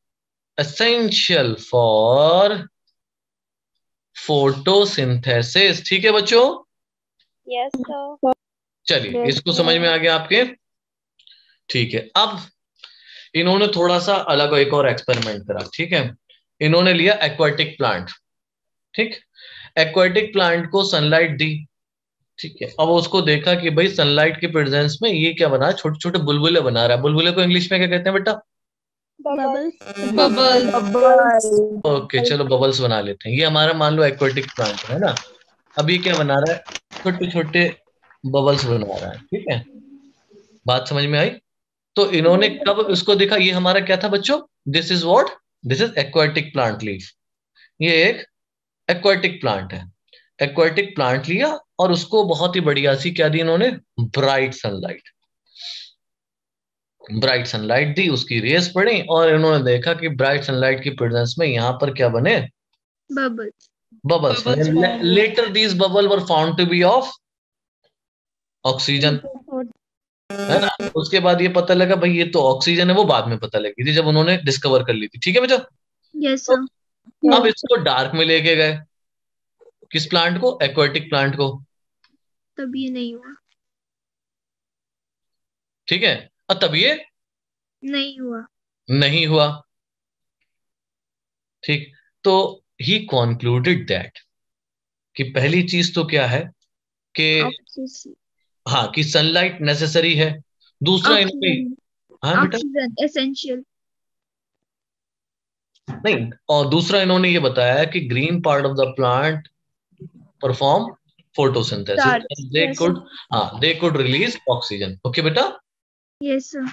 essential for photosynthesis. ठीक है बच्चों? Yes, sir. चलिए, Yes, इसको sir. समझ में आ गया आपके? ठीक है. अब इन्होंने थोड़ा सा अलग एक और एक्सपेरिमेंट करा. ठीक है, इन्होंने लिया एक्वाटिक प्लांट. ठीक, एक्वाटिक प्लांट को सनलाइट दी. ठीक है, अब उसको देखा कि भाई सनलाइट के प्रेजेंस में ये क्या बना है, छोटे छोटे बुलबुले बना रहा है. बुलबुले को इंग्लिश में क्या कहते हैं बेटा? Bubbles. ओके, चलो बबल्स बना लेते हैं. ये हमारा मान लो एक्वाटिक प्लांट है ना. अब ये क्या बना रहा है? छोटे छोटे बबल्स बना रहा है. ठीक है, बात समझ में आई? तो इन्होंने कब उसको देखा? ये हमारा क्या था बच्चों? This is what? This is aquatic plant leaf. ये एक एक्वाटिक प्लांट है. एक्वाटिक प्लांट लिया और उसको बहुत ही बढ़िया सी क्या दी इन्होंने? Bright sunlight. ब्राइट सनलाइट दी, उसकी रेस पड़ी और इन्होंने देखा कि ब्राइट सनलाइट की प्रेजेंस में यहां पर क्या बने? Bubbles. Bubbles. Later these bubble were found to be of oxygen. है ना? उसके बाद ये पता लगा भाई ये तो ऑक्सीजन है. वो बाद में पता लगी थी जब उन्होंने डिस्कवर कर ली थी. ठीक है बेटा? Yes, sir. अब इसको डार्क में लेके गए. किस प्लांट को? एक्वाटिक प्लांट को. तब ये नहीं हुआ. ठीक है, और तब ये नहीं हुआ. नहीं हुआ. ठीक, तो ही कॉन्क्लूडेड दैट कि पहली चीज तो क्या है कि हाँ कि सनलाइट नेसेसरी है. दूसरा इनमें हाँ बेटा Oxygen essential. नहीं, और दूसरा इन्होंने ये बताया कि green part of the plant perform photosynthesis. They could release oxygen. Okay बेटा? Yes, sir.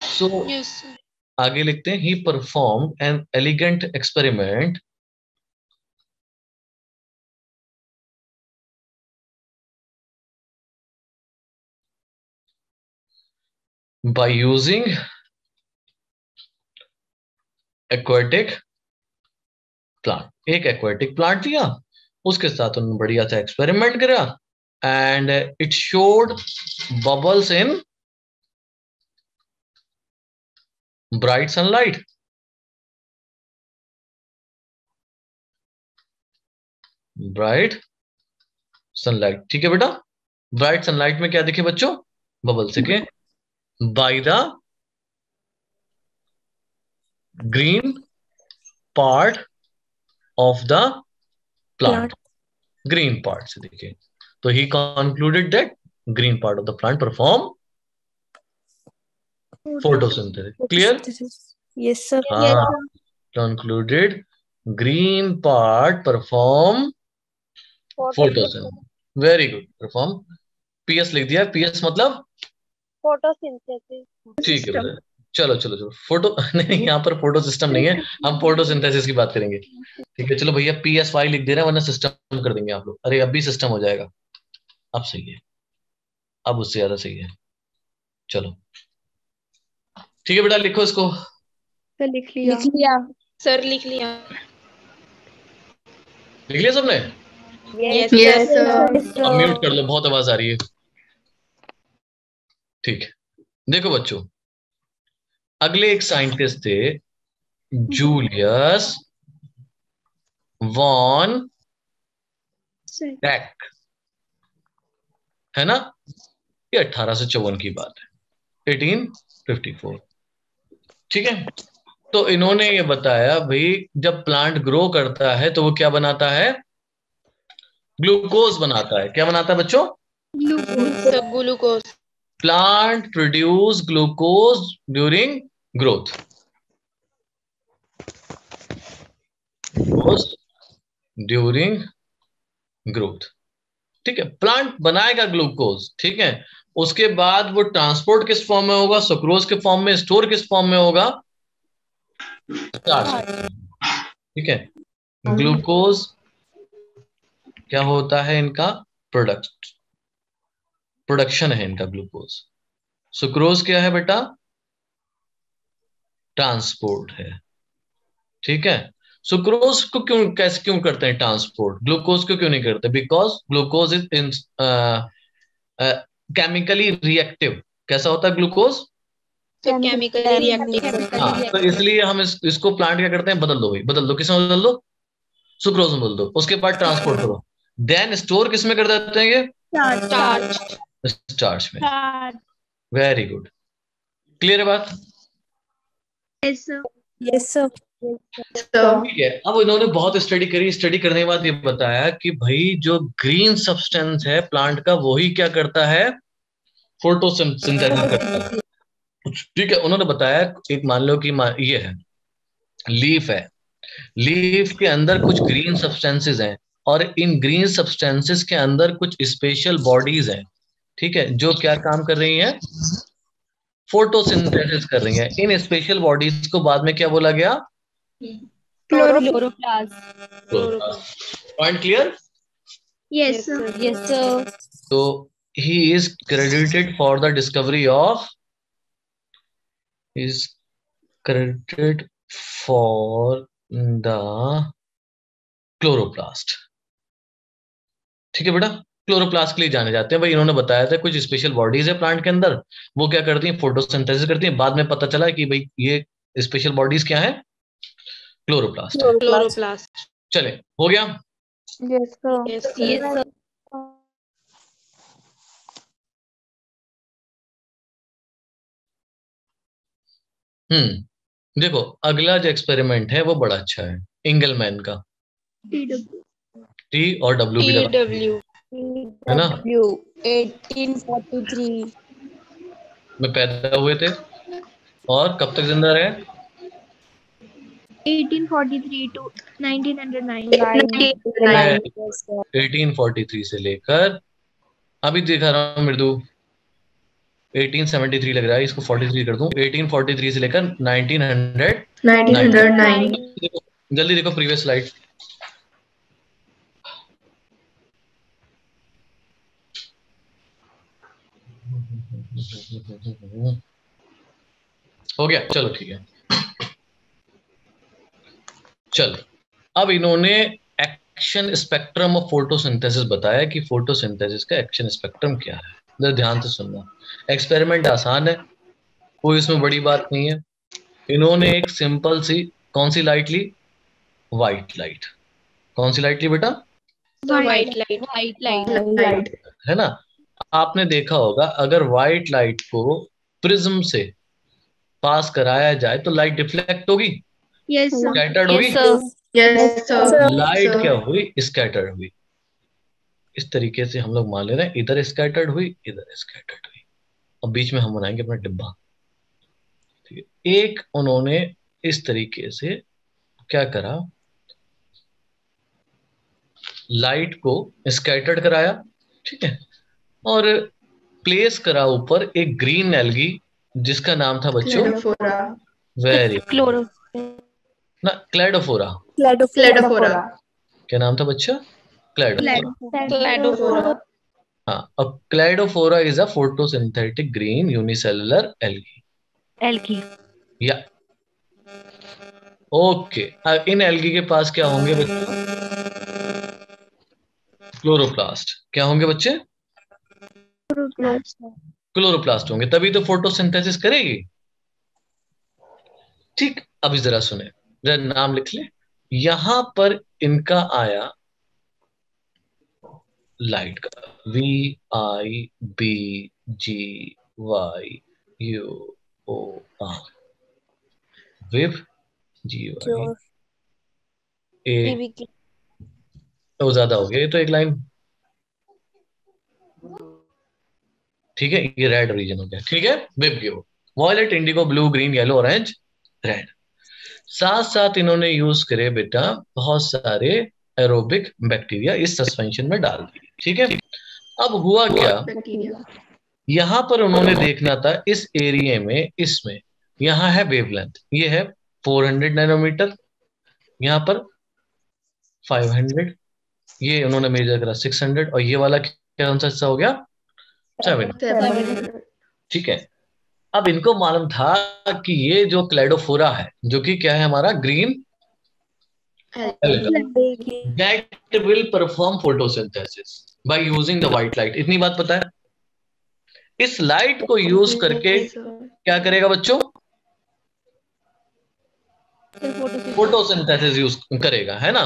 सो Yes, sir. आगे लिखते हैं. ही performed N elegant experiment by using aquatic plant. एक aquatic plant लिया, उसके साथ उन्होंने बढ़िया सा एक्सपेरिमेंट करा and it showed bubbles in bright sunlight. Bright sunlight. ठीक है बेटा? ब्राइट सनलाइट में क्या दिखे बच्चों? बबल्स दिखे by the green part of the plant. Green part से दिखे. तो ही concluded that green part of the plant perform photosynthesis. Clear? Yes, sir. हाँ, concluded green part perform photosynthesis. Very good. Perform. PS लिख दिया. PS मतलब Photosynthesis. ठीक है बेटा. चलो चलो चलो फोटो नहीं, यहाँ पर फोटो सिस्टम नहीं है. हम फोटोसिंथेसिस की बात करेंगे. ठीक है, चलो भैया PSY लिख दे रहे हैं वरना सिस्टम कर देंगे आप लोग. अरे अब भी सिस्टम हो जाएगा. अब सही है, अब उससे ज्यादा सही है. चलो ठीक है बेटा, लिखो इसको. सर लिख लिया। सर लिख लिया। लिख लिया सबने? Yes yes sir. सर। अब म्यूट कर लो, बहुत आवाज आ रही है। ठीक है, देखो बच्चों, अगले एक साइंटिस्ट थे, जूलियस वॉन डैक, है ना? ये 1854 की बात है, 1854। ठीक है, तो इन्होंने ये बताया भाई, जब प्लांट ग्रो करता है तो वो क्या बनाता है? ग्लूकोज बनाता है। क्या बनाता है बच्चों? सब glucose. Plant produce glucose during growth. During growth, ठीक है, प्लांट बनाएगा ग्लूकोज, ठीक है। उसके बाद वो ट्रांसपोर्ट किस फॉर्म में होगा? सुक्रोज के फॉर्म में। स्टोर किस फॉर्म में होगा? स्टार्च। ठीक है, ग्लूकोज क्या होता है? इनका प्रोडक्शन है इनका ग्लूकोज। सुक्रोज क्या है बेटा? ट्रांसपोर्ट है। ठीक है, सुक्रोज को क्यों करते हैं ट्रांसपोर्ट? ग्लूकोज को क्यों नहीं करते? Because glucose is in chemically reactive. कैसा होता है ग्लूकोज? Chemically reactive. हाँ, तो इसलिए हम इसको प्लांट क्या करते हैं? बदल दो भाई, बदल दो। किसमें बदल दो? सुक्रोज में बदल दो। उसके बाद ट्रांसपोर्ट करो, देन स्टोर किसमें कर देते हैं? ये स्टार्च। स्टार्च में। वेरी गुड, क्लियर है बात? Yes sir. Yes sir. ठीक है, अब इन्होंने बहुत स्टडी करी। स्टडी करने के बाद ये बताया कि भाई जो ग्रीन सब्सटेंस है प्लांट का, वही क्या करता है? फोटोसिंथेसिस करता है। ठीक है, उन्होंने बताया, एक मान लो कि ये है, लीफ है, लीफ के अंदर कुछ ग्रीन सब्सटेंसेस हैं, और इन ग्रीन सब्सटेंसेस के अंदर कुछ स्पेशल बॉडीज हैं, ठीक है, जो क्या काम कर रही हैं? फोटोसिंथेसिस कर रही हैं। इन स्पेशल बॉडीज को बाद में क्या बोला गया? Chloroplast. Point clear? Yes sir. Yes sir. तो he is credited for the discovery of is credited for the chloroplast. ठीक है बेटा, क्लोरोप्लास्ट के लिए जाने जाते हैं भाई। इन्होंने बताया था कुछ स्पेशल बॉडीज है प्लांट के अंदर, वो क्या करती हैं? फोटोसिंथेसिस करती हैं। बाद में पता चला कि भाई ये स्पेशल बॉडीज क्या है? क्लोरोप्लास्ट है। क्लोरोप्लास्ट। चले, हो गया? Yes sir. Yes sir. देखो, अगला जो एक्सपेरिमेंट है वो बड़ा अच्छा है, इंगलमैन का। टी और डब्ल्यू भी लगा TW है ना? 1843 में पैदा हुए थे और कब तक जिंदा रहे? 1843 to 1909। 1843 से लेकर अभी दिखा रहा हूँ मृदु, 1873 लग रहा है, इसको 43 कर दूं। 1843 से लेकर 1909। जल्दी देखो प्रीवियस स्लाइड। हो गया, चलो ठीक है। चलो, अब इन्होंने एक्शन स्पेक्ट्रम ऑफ फोटोसिंथेसिस बताया कि फोटोसिंथेसिस का एक्शन स्पेक्ट्रम क्या है। जरा ध्यान से सुनना, एक्सपेरिमेंट आसान है, कोई इसमें बड़ी बात नहीं है। इन्होंने एक सिंपल सी कौन सी लाइट ली? White light. कौन सी लाइट ली बेटा? White light. है ना? आपने देखा होगा, अगर व्हाइट लाइट को प्रिज्म से पास कराया जाए तो लाइट डिफ्लेक्ट होगी, यस सर। स्कैटर्ड होगी। Yes sir. लाइट क्या हुई? स्कैटर्ड हुई। इस तरीके से हम लोग मान ले रहे हैं, इधर स्कैटर्ड हुई, इधर स्कैटर्ड हुई। अब बीच में हम बनाएंगे अपना डिब्बा। ठीक है, एक उन्होंने इस तरीके से क्या करा, लाइट को स्कैटर्ड कराया, ठीक है, और प्लेस करा ऊपर एक ग्रीन एल्गी जिसका नाम था बच्चों, वेरी क्लोरो ना, क्लेडोफोरा। क्लेडोफोरा। क्या नाम था बच्चा? क्लेडोफोरा। क्लेडोफोरा। हाँ, अब Cladophora is a photosynthetic green unicellular algae. Algae. या ओके, इन एल्गी के पास क्या होंगे बच्चे? क्लोरोप्लास्ट। क्या होंगे बच्चे? क्लोरोप्लास्ट होंगे, तभी तो फोटोसिंथेसिस करेगी। ठीक, अभी जरा सुने, जरा नाम लिख ले। यहां पर इनका आया लाइट का, VIBGYUOR, विव, GY, ए, वो ज्यादा हो गया, ये तो एक लाइन। ठीक है, ये रेड रीजन हो गया। ठीक है, विव की वो violet, indigo, blue, green, yellow, orange, red. साथ साथ इन्होंने यूज करे बेटा बहुत सारे एरोबिक बैक्टीरिया इस सस्पेंशन में डाल दिए। ठीक है, अब हुआ क्या, यहां पर उन्होंने देखना था इस एरिया में, इसमें यहां है वेवलेंथ, ये है 400 नैनोमीटर, यहां पर 500, ये उन्होंने मेजर करा 600, और ये वाला क्या कौन सा हिस्सा हो गया? 700। ठीक है, अब इनको मालूम था कि ये जो क्लेडोफोरा है, जो कि क्या है हमारा green that will perform photosynthesis by using the white light, इतनी बात पता है। इस लाइट को यूज करके क्या करेगा बच्चों? फोटोसिंथेसिस यूज करेगा, है ना।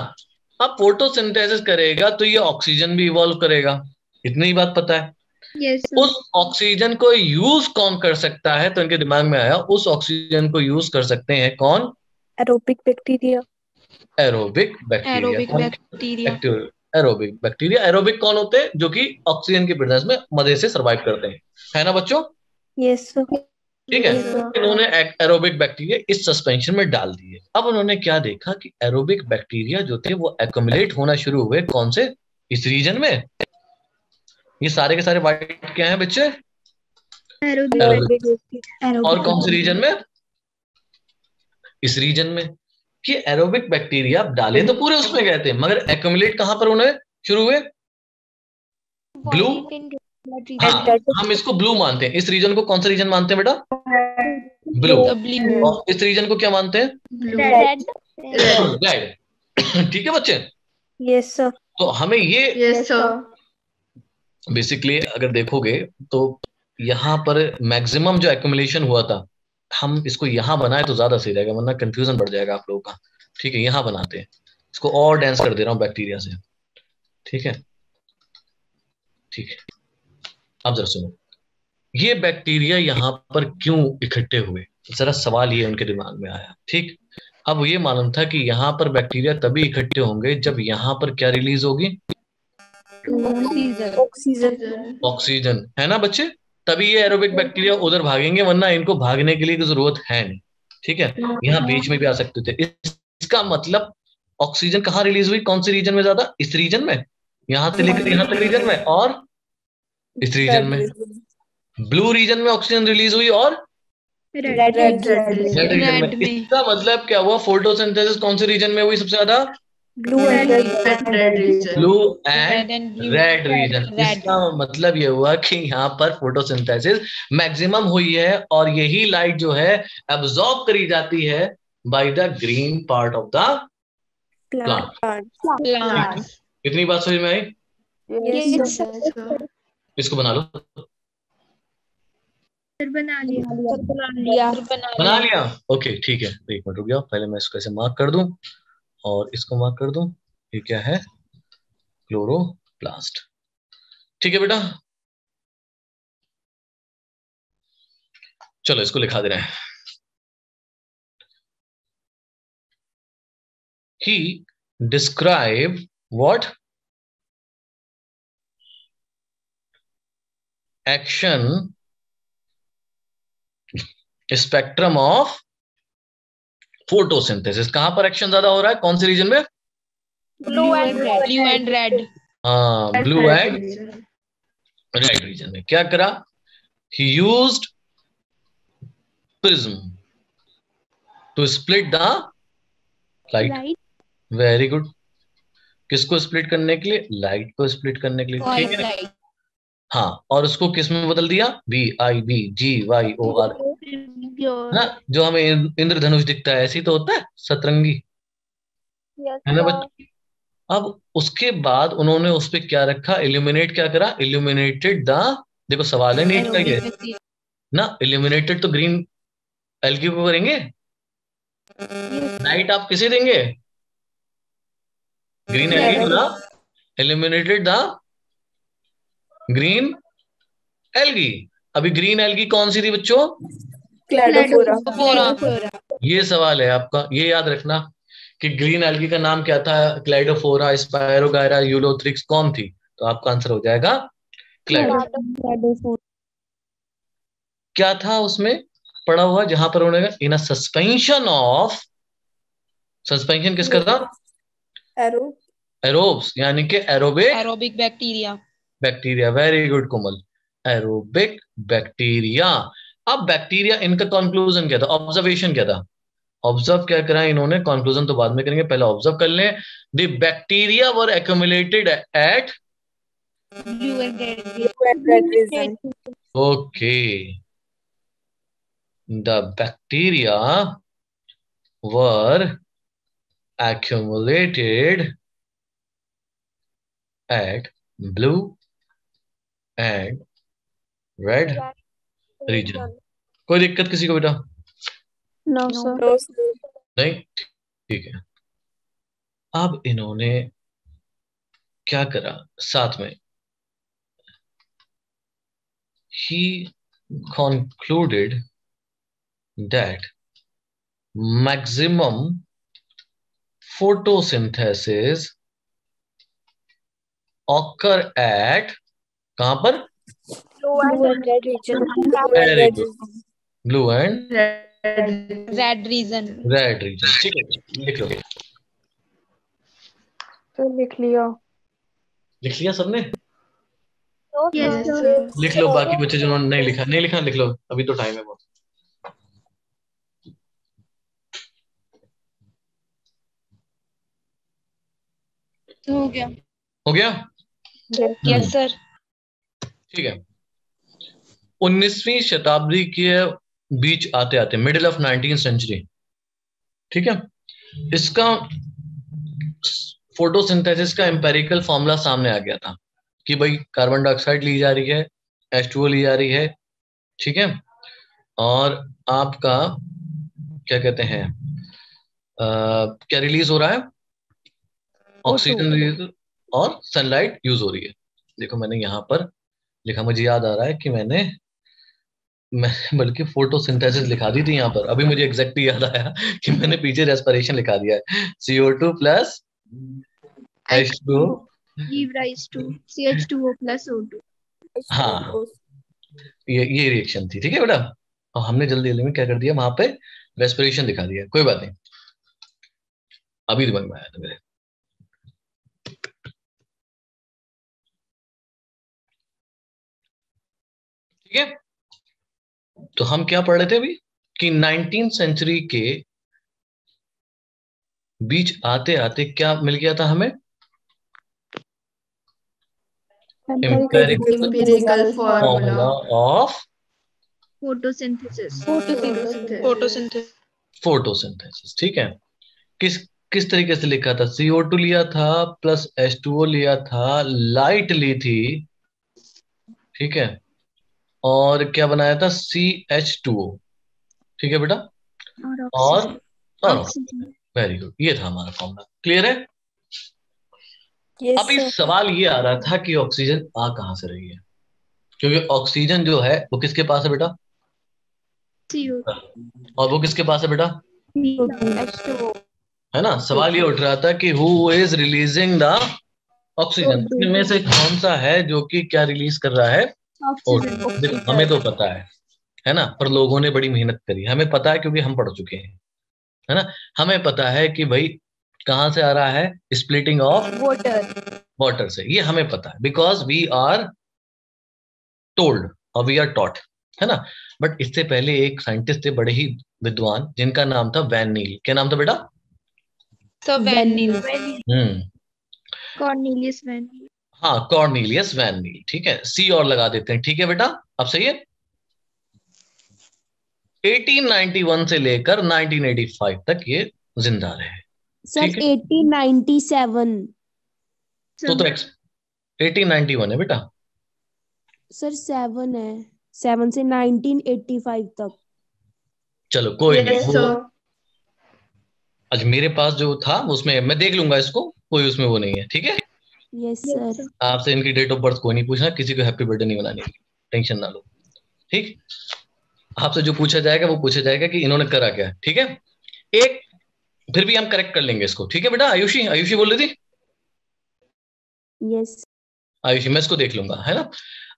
अब फोटोसिंथेसिस करेगा तो ये ऑक्सीजन भी इवॉल्व करेगा, इतनी ही बात पता है। Yes, sir. उस ऑक्सीजन को यूज कौन कर सकता है? तो इनके दिमाग में आया उस ऑक्सीजन को यूज कर सकते हैं कौन? Aerobic bacteria. Aerobic bacteria. Aerobic bacteria. Aerobic bacteria. Aerobic कौन होते हैं? जो कि ऑक्सीजन की प्रेजेंस में मजे से सरवाइव करते हैं, है ना बच्चों? Yes sir. ठीक है, इन्होंने एरोबिक बैक्टीरिया इस सस्पेंशन में डाल दिए। अब उन्होंने क्या देखा कि एरोबिक बैक्टीरिया जो थे वो एक्युमुलेट होना शुरू हुए कौन से? इस रीजन में। ये सारे के सारे वाइट क्या है बच्चे? एरोबिक। और कौन से रीजन में? इस रीजन में। कि एरोबिक बैक्टीरिया डाले तो पूरे उसमें गए थे, मगर एक्युमुलेट कहां पर होने शुरू हुए? ब्लू। हाँ, हम इसको ब्लू मानते हैं। इस रीजन को कौन सा रीजन मानते हैं बेटा? ब्लू। और इस रीजन को क्या मानते हैं? रेड। ठीक है बच्चे? Yes sir. तो हमें ये बेसिकली अगर देखोगे तो यहाँ पर मैक्सिमम जो एक्युमुलेशन हुआ था, हम इसको यहाँ बनाए तो ज्यादा सही रहेगा, वरना कंफ्यूजन बढ़ जाएगा आप लोगों का। ठीक है, यहाँ बनाते हैं इसको, और डेंस कर दे रहा हूँ बैक्टीरिया से। ठीक है, ठीक है, अब जरा सुनो, ये बैक्टीरिया यहाँ पर क्यों इकट्ठे हुए? जरा सवाल ये उनके दिमाग में आया। ठीक, अब ये मालूम था कि यहाँ पर बैक्टीरिया तभी इकट्ठे होंगे जब यहाँ पर क्या रिलीज होगी? ऑक्सीजन। ऑक्सीजन, है ना बच्चे? तभी ये एरोबिक बैक्टीरिया उधर भागेंगे, वरना इनको भागने के लिए की जरूरत है नहीं। ठीक है, यहाँ बीच में भी आ सकते थे। इसका मतलब ऑक्सीजन कहाँ रिलीज हुई? कौन से रीजन में ज्यादा? इस रीजन में, यहां से लेकर यहां तक रीजन में, और इस रीजन में। ब्लू रीजन में ऑक्सीजन रिलीज हुई, और रेड रीजन में। इसका मतलब क्या हुआ? फोटोसिंथेसिस कौन से रीजन में हुई सबसे ज्यादा? Blue and blue and red region. इसका मतलब ये हुआ कि यहाँ पर फोटोसिंथेसिस मैक्सिमम हुई है, और यही लाइट जो है एब्जॉर्ब करी जाती है bye the green part of the plant. इतनी बात समझ में आई? इसको बना लो। बना लिया। ओके, ठीक है, एक मिनट रुक जाओ, पहले मैं इसको ऐसे मार्क कर दूं और इसको मार्क कर दूं। ये क्या है? क्लोरोप्लास्ट। ठीक है बेटा, चलो इसको लिखा दे रहे हैं। He describe what? Action spectrum of photosynthesis। कहां पर एक्शन ज्यादा हो रहा है? कौन से रीजन में? Blue and red. हाँ, ब्लू एंड रेड रीजन में। क्या करा? He used prism to split the light। Very good. किसको स्प्लिट करने के लिए? लाइट को स्प्लिट करने के लिए। ठीक है, हाँ, और उसको किस में बदल दिया? VIBGYOR, ना, जो हमें इंद्रधनुष दिखता है ऐसी तो होता है सतरंगी, है ना बच्चे। अब उसके बाद उन्होंने उस पे क्या रखा, इल्यूमिनेट क्या करा, इल्यूमिनेटेड द, देखो सवाल है नीट का ये ना, इल्यूमिनेटेड तो ग्रीन एल्गी को करेंगे, लाइट आप किसे देंगे, ग्रीन एल्गी को ना, इल्यूमिनेटेड द ग्रीन एल्गी। अभी ग्रीन एल्गी कौन सी थी बच्चों, क्लैडोफोरा। ये सवाल है आपका, ये याद रखना कि ग्रीन एल्गी का नाम क्या था, क्लाइडोफोरा, स्पायरोगायरा, यूलोथ्रिक्स, कौन थी, तो आपका आंसर हो जाएगा क्लाइडो। क्या था उसमें पड़ा हुआ, जहां पर उन्होंने in a suspension of, suspension किसका था, एरोब्स, यानी कि aerobic bacteria. Bacteria, very good Komal, aerobic bacteria. अब बैक्टीरिया, इनका कंक्लूजन क्या था, ऑब्जर्वेशन क्या था, ऑब्जर्व क्या करा इन्होंने, कंक्लूजन तो बाद में करेंगे, पहले ऑब्जर्व कर लें। The bacteria were accumulated at, okay, the bacteria were accumulated at blue and red region। कोई दिक्कत किसी को बेटा, नो सर। नहीं, ठीक है। अब इन्होंने क्या करा साथ में, he concluded that maximum photosynthesis occur at, कहां पर, very good, blue and red region. Red region, ठीक है, लिख लो, तो लिख लिया। लिख लिया सबने, Yes, sir. लिख लो, बाकी बच्चे जिन्होंने नहीं लिखा, नहीं लिखा लिख लो, अभी तो टाइम है बहुत। हो गया। हो गया, यस सर। ठीक है। 19वीं शताब्दी के बीच आते आते, मिडिल ऑफ 19th सेंचुरी, ठीक है, इसका फोटोसिंथेसिस का एम्पेरिकल फॉर्मूला सामने आ गया था कि भाई कार्बन डाइऑक्साइड ली जा रही है, H2O ली जा रही है, ठीक है, और आपका क्या कहते हैं, क्या रिलीज हो रहा है, ऑक्सीजन रिलीज, और सनलाइट यूज हो रही है। देखो मैंने यहाँ पर लिखा, मुझे याद आ रहा है कि मैं बल्कि फोटोसिंथेसिस लिखा दी थी यहाँ पर, अभी मुझे एग्जैक्टली याद आया कि मैंने पीछे रेस्पिरेशन लिखा दिया है, CO2 plus H2O give rise to CH2O plus O2. हाँ, ये रिएक्शन थी, ठीक है बेटा, और हमने जल्दी जल्दी में क्या कर दिया, वहां पे रेस्पिरेशन दिखा दिया, कोई बात नहीं, अभी दिमाग में आया था मेरे, ठीक है। तो हम क्या पढ़ रहे थे अभी कि 19th सेंचुरी के बीच आते आते क्या मिल गया था हमें, empirical formula of Photosynthesis. Photosynthesis, ठीक है। किस किस तरीके से लिखा था, CO2 लिया था प्लस H2O लिया था, लाइट ली थी, ठीक है, और क्या बनाया था, CH2O, ठीक है बेटा, और Oxygen. वेरी गुड, ये था हमारा फॉर्मूला, क्लियर है। Yes, अब इस सवाल ये आ रहा था कि ऑक्सीजन आ कहां से रही है, क्योंकि ऑक्सीजन जो है वो किसके पास है बेटा, CO. और वो किसके पास है बेटा, H2O। है ना। सवाल ये उठ रहा था कि who is releasing the oxygen, इनमें से कौन सा है जो कि क्या रिलीज कर रहा है, Oxygen. देखो हमें तो पता है ना, पर लोगों ने बड़ी मेहनत करी, हमें पता है क्योंकि हम पढ़ चुके हैं, है ना, हमें पता है कि भाई कहां से आ रहा है, स्प्लिटिंग ऑफ वाटर से, ये हमें पता है, बिकॉज वी आर टोल्ड और वी आर टॉट, है ना। बट इससे पहले एक साइंटिस्ट थे बड़े ही विद्वान, जिनका नाम था वैन नील, क्या नाम था बेटा, Cornelius Van. हाँ, कॉर्नेलियस वैन नील, ठीक है, सी और लगा देते हैं, ठीक है बेटा, अब सही है। 1891 से लेकर 1985 तक ये जिंदा रहे। सर ठीक है, 1897। तो 1891 है बेटा। सर 7 है, 7 से 1985 तक। चलो कोई नहीं, यस वो सर। आज मेरे पास जो था उसमें मैं देख लूंगा इसको, कोई उसमें वो नहीं है। ठीक है, यस सर। आपसे इनकी डेट ऑफ बर्थ कोई नहीं पूछना, किसी को हैप्पी बर्थडे नहीं मनाने की, टेंशन ना लो। ठीक, आपसे जो पूछा जाएगा वो पूछा जाएगा कि इन्होंने करा क्या। ठीक है, एक फिर भी हम करेक्ट कर लेंगे इसको। ठीक है बेटा, आयुषी, आयुषी बोल रही थी। यस आयुषी, मैं इसको देख लूंगा, है ना।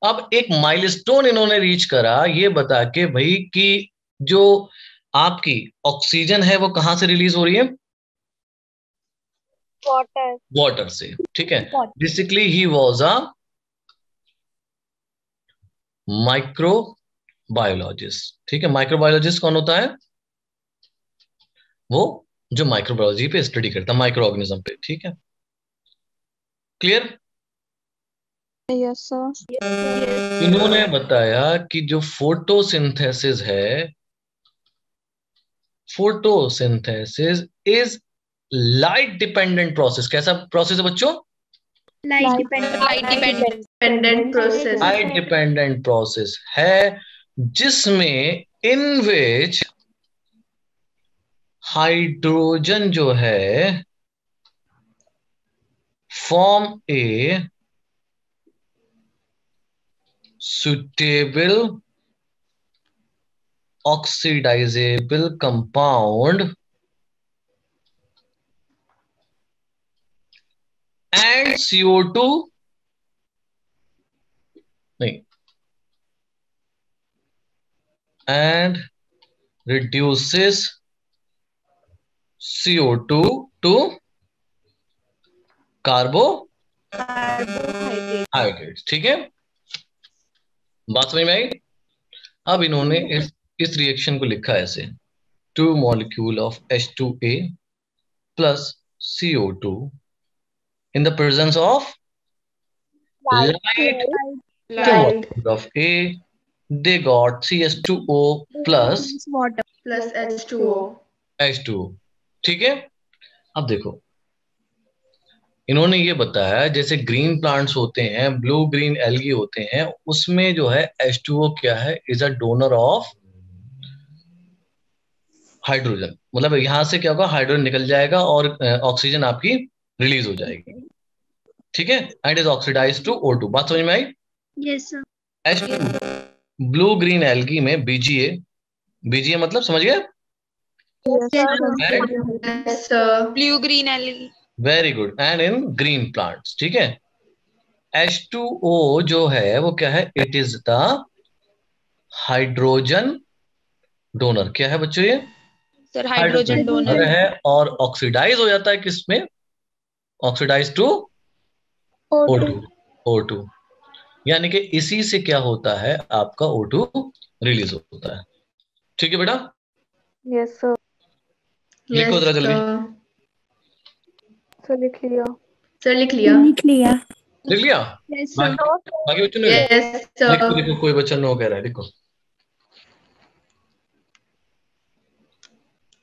अब एक माइलस्टोन इन्होंने रीच करा ये बता के भाई कि जो आपकी ऑक्सीजन है वो कहां से रिलीज हो रही है? वाटर। वाटर से। ठीक है, basically he was a microbiologist. ठीक है, माइक्रोबायोलॉजिस्ट कौन होता है? वो जो माइक्रोबायोलॉजी पे स्टडी करता है, माइक्रो ऑर्गेनिज्म पे। ठीक है, क्लियर। Yes sir. इन्होंने बताया कि जो फोटोसिंथेसिस है, photosynthesis is light dependent process. कैसा प्रोसेस है बच्चों? Light dependent dependent process. Light dependent process है जिसमें इन विच हाइड्रोजन जो है form A suitable oxidizable compound and CO2 नहीं, and reduces CO2 to carbohydrates। ठीक है, बात समझ में आई? अब इन्होंने इस रिएक्शन को लिखा ऐसे, 2 molecule of H2A plus CO2 in the presence of light molecule of A, they got CH2O plus water plus H2O। H2O। ठीक है, अब देखो इन्होंने ये बताया जैसे ग्रीन प्लांट्स होते हैं, ब्लू ग्रीन एल्गी होते हैं, उसमें जो है H2O क्या है? Is a donor of hydrogen. मतलब यहां से क्या होगा, हाइड्रोजन निकल जाएगा और ऑक्सीजन आपकी रिलीज हो जाएगी। ठीक है, and is oxidise to O2। बात समझ में आई? Yes sir. H2 blue green algae में BGA, BGA मतलब समझ गए? Yes sir. Blue green algae. Very good, and in green plants. ठीक है, H2O जो है वो क्या है? It is the hydrogen donor. क्या है बच्चों ये? Sir hydrogen donor. है और ऑक्सीडाइज हो जाता है किसमें? Oxidise to O2। O2 यानी कि इसी से क्या होता है, आपका O2 रिलीज होता है। ठीक है बेटा, यस सर। लिखो जरा जल्दी। सर लिख लिया। सर लिख लिया। लिख लिया? Yes sir. बाकी बच्चों ने यस लिखो, सर। लिखो, कोई बच्चा नो कह रहा है, लिखो।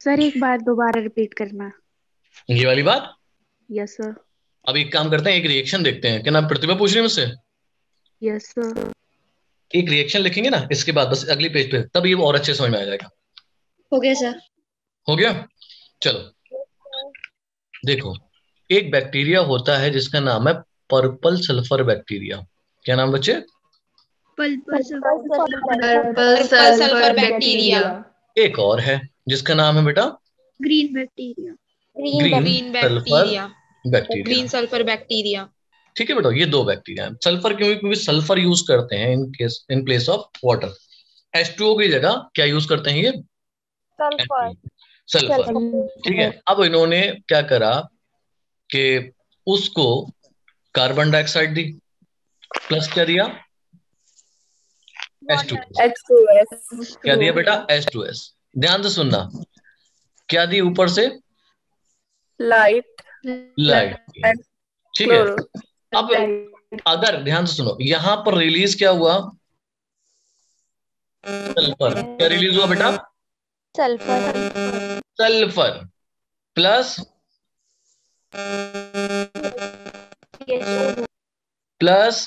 सर एक बार दोबारा रिपीट करना। ये वाली बात। Yes sir. अब एक काम करते हैं, एक रिएक्शन देखते हैं। क्या नाम प्रतिभा पूछ रही है मुझसे? Yes sir. एक रिएक्शन लिखेंगे ना, इसके बाद बस अगली पेज पे, तब ये और अच्छे समझ में आ जाएगा। हो गया सर। हो गया? चलो देखो, एक बैक्टीरिया होता है जिसका नाम है पर्पल सल्फर बैक्टीरिया। क्या नाम बच्चे? Purple purple sulphur bacteria. एक और है जिसका नाम है बेटा green bacteria. Green bacteria. Bacteria. Green sulphur bacteria. ठीक है बेटा, ये दो बैक्टीरिया हैं। सल्फर क्यों? क्योंकि सल्फर यूज करते हैं in place of water. H2O की जगह क्या यूज करते हैं ये? सल्फर। ठीक है, अब इन्होंने क्या करा कि उसको कार्बन डाइऑक्साइड दी, प्लस क्या दिया? H2S। क्या दिया बेटा? H2S। ध्यान से सुनना, क्या दी ऊपर से? लाइट। ठीक है, अब अगर ध्यान से सुनो, यहां पर रिलीज क्या हुआ? सल्फर। क्या रिलीज हुआ बेटा? सल्फर सल्फर प्लस प्लस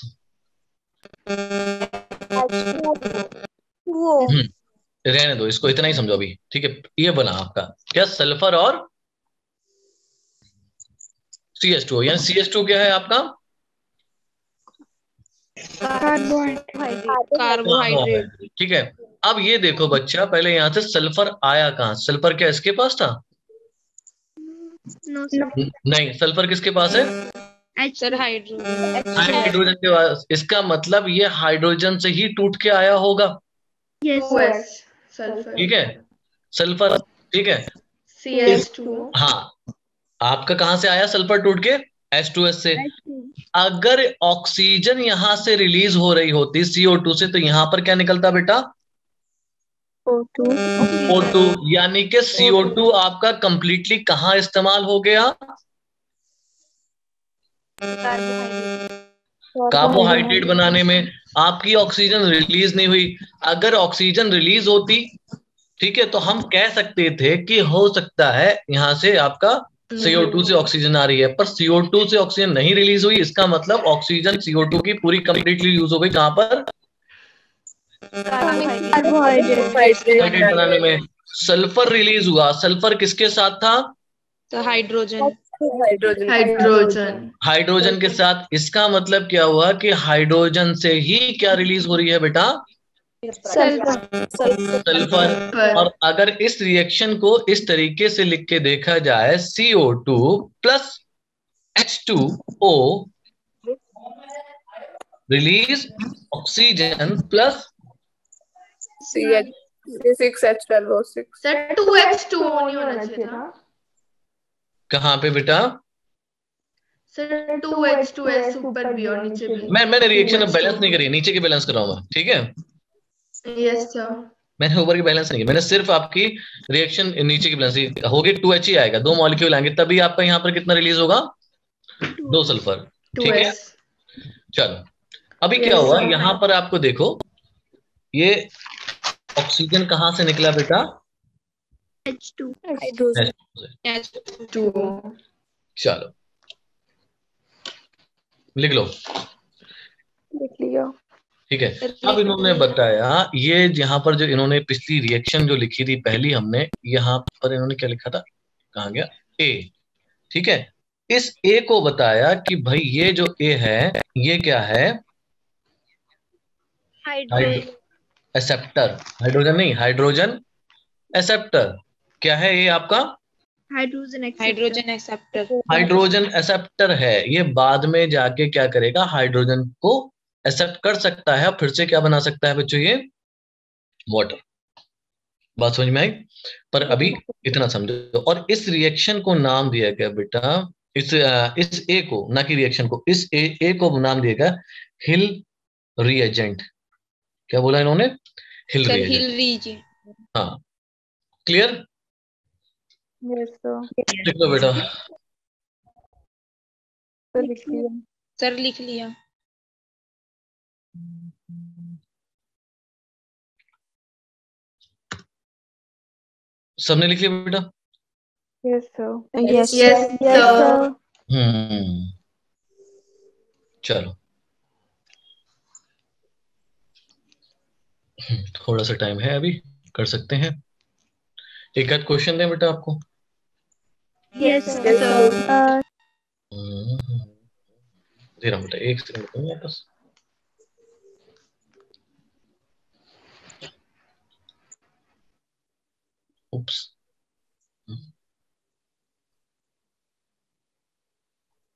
रहने दो इसको, इतना ही समझो अभी, ठीक है। ये बना आपका क्या, सल्फर और CH2, यानी CH2 क्या है आपका, कार्बोहाइड्रेट। ठीक है। अब ये देखो बच्चा, पहले यहां से सल्फर आया कहाँ, सल्फर क्या इसके पास था? नहीं, सल्फर किसके पास है? Sir hydrogen. हाइड्रोजन के पास। इसका मतलब ये हाइड्रोजन से ही टूट के आया होगा, ठीक है, सल्फर, ठीक है। CH2 हाँ, आपका कहां से आया सल्फर टूट के? H2S से। अगर ऑक्सीजन यहां से रिलीज हो रही होती CO2 से, तो यहां पर क्या निकलता बेटा? O2, यानी कि CO2 आपका कंप्लीटली कहां इस्तेमाल हो गया? कार्बोहाइड्रेट बनाने में। आपकी ऑक्सीजन रिलीज नहीं हुई। अगर ऑक्सीजन रिलीज होती, ठीक है, तो हम कह सकते थे कि हो सकता है यहां से आपका CO2 से ऑक्सीजन आ रही है, पर CO2 से ऑक्सीजन नहीं रिलीज हुई। इसका मतलब ऑक्सीजन CO2 की पूरी कंप्लीटली यूज हो गई कहां पर? कार्बोहाइड्रेट बनाने में। सल्फर रिलीज हुआ, सल्फर किसके साथ था? तो हाइड्रोजन। हाइड्रोजन के साथ। इसका मतलब क्या हुआ कि हाइड्रोजन से ही क्या रिलीज हो रही है बेटा? सल्फर। और अगर इस रिएक्शन को इस तरीके से लिख के देखा जाए, CO2 plus H2O release oxygen plus C6H12O6 sir 2H2O नहीं होना चाहिए था कहाँ पे बेटा? सर 2H2S ऊपर भी और नीचे भी। मैंने रिएक्शन अब बैलेंस नहीं करी, नीचे की बैलेंस कराऊंगा, ठीक है। Yes sir. मैंने ऊपर की बैलेंस नहीं की, मैंने सिर्फ आपकी रिएक्शन नीचे की बैलेंस होगी। 2H ही आएगा, 2 मॉलिक्यूल आएंगे, तभी आपका यहाँ पर कितना रिलीज होगा? 2 सल्फर, ठीक है। चलो, अभी क्या हुआ यहाँ पर आपको देखो, ये ऑक्सीजन कहाँ से निकला बेटा? H2 H2 से। चलो लिख लो, लिख लिया। ठीक है। अब इन्होंने बताया, ये यहाँ पर जो इन्होंने पिछली रिएक्शन जो लिखी थी पहली, हमने यहाँ पर इन्होंने क्या लिखा था, कहाँ गया? A, ठीक है। इस A को बताया कि भाई ये जो A है, ये क्या है? एक्सेप्टर। हाइड्रोजन नहीं, हाइड्रोजन एक्सेप्टर। क्या है ये आपका? Hydrogen acceptor. हाइड्रोजन एक्सेप्टर है। ये बाद में जाके क्या करेगा? हाइड्रोजन को एक्सेप्ट कर सकता है, फिर से क्या बना सकता है बच्चों? ये वाटर। बात समझ में आई? पर अभी इतना समझो। और इस रिएक्शन को नाम दिया गया बेटा, इस ए को, ना कि रिएक्शन को, इस ए को नाम दिया गया हिल रिएजेंट। क्या बोला इन्होंने? हिल रिएजेंट। हाँ, क्लियर? Yes sir. लिख लो बेटा। सर लिख लिया। सबने लिख लिया बेटा? Yes sir. Yes sir. चलो, थोड़ा सा टाइम है अभी, कर सकते हैं। एक आध क्वेश्चन दें बेटा आपको? Yes sir. दे रहा हूँ बेटा, एक सेकंड दूंगा बस। Oops.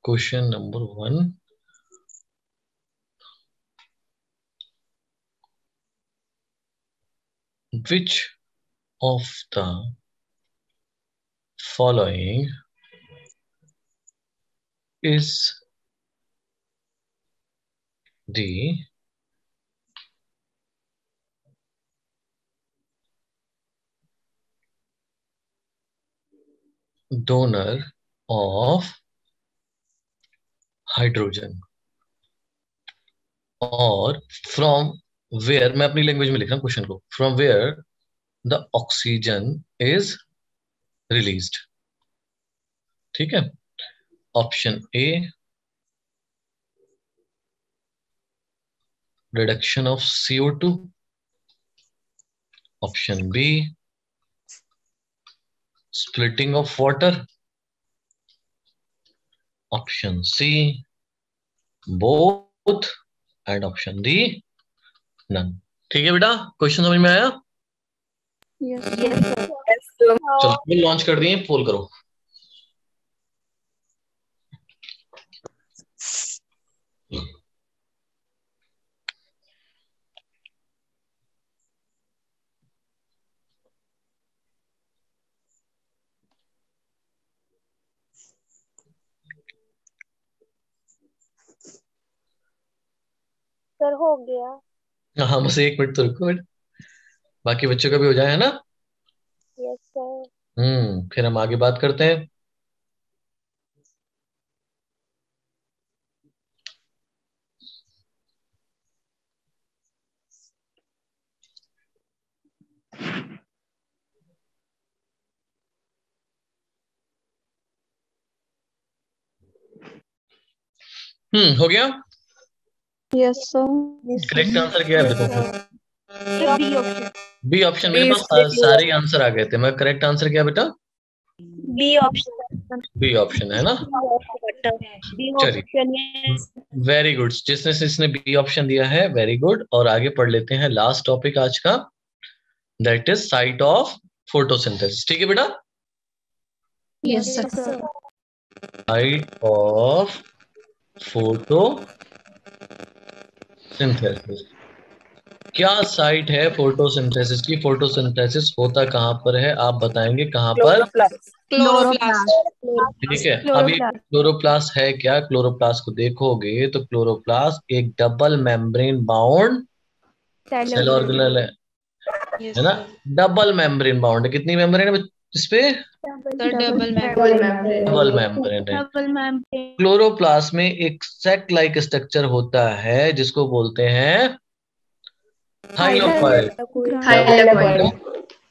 Question number 1. Which of the following is the donor of hydrogen? और फ्रॉम वेयर, मैं अपनी लैंग्वेज में लिख रहा हूँ क्वेश्चन को, from where the oxygen is released. ठीक है, option A reduction of CO2, option B splitting of water, option C both, and option D none। ठीक है बेटा, क्वेश्चन समझ में आया? चलो लॉन्च कर दिए, पोल करो। सर हो गया। हाँ बस 1 मिनट तो रुको बेटा, बाकी बच्चों का भी हो जाए, है ना? Yes sir. फिर हम आगे बात करते हैं। हो गया? Yes sir. करेक्ट आंसर क्या है देखो? B option. B option. मेरे पास सारे आंसर आ गए थे। मैं करेक्ट आंसर क्या बेटा? B option. बी ऑप्शन है ना? चलिए, वेरी गुड। जिसने बी ऑप्शन दिया है, वेरी गुड। और आगे पढ़ लेते हैं लास्ट टॉपिक आज का, that is site of photosynthesis. ठीक है बेटा? Yes sir. Site of photosynthesis. क्या साइट है फोटोसिंथेसिस की? फोटोसिंथेसिस होता कहाँ पर है? आप बताएंगे कहाँ पर? क्लोरोप्लास्ट। ठीक है, अभी क्लोरोप्लास्ट है क्या? क्लोरोप्लास्ट को देखोगे तो क्लोरोप्लास्ट एक double membrane bound cell organelle है ना? डबल मेम्ब्रेन बाउंड है। कितनी मेम्ब्रेन है इस पे? डबल डबल मेम्ब्रेन है। क्लोरोप्लास्ट में एक सेक लाइक स्ट्रक्चर होता है जिसको बोलते हैं थाइलोकॉइड।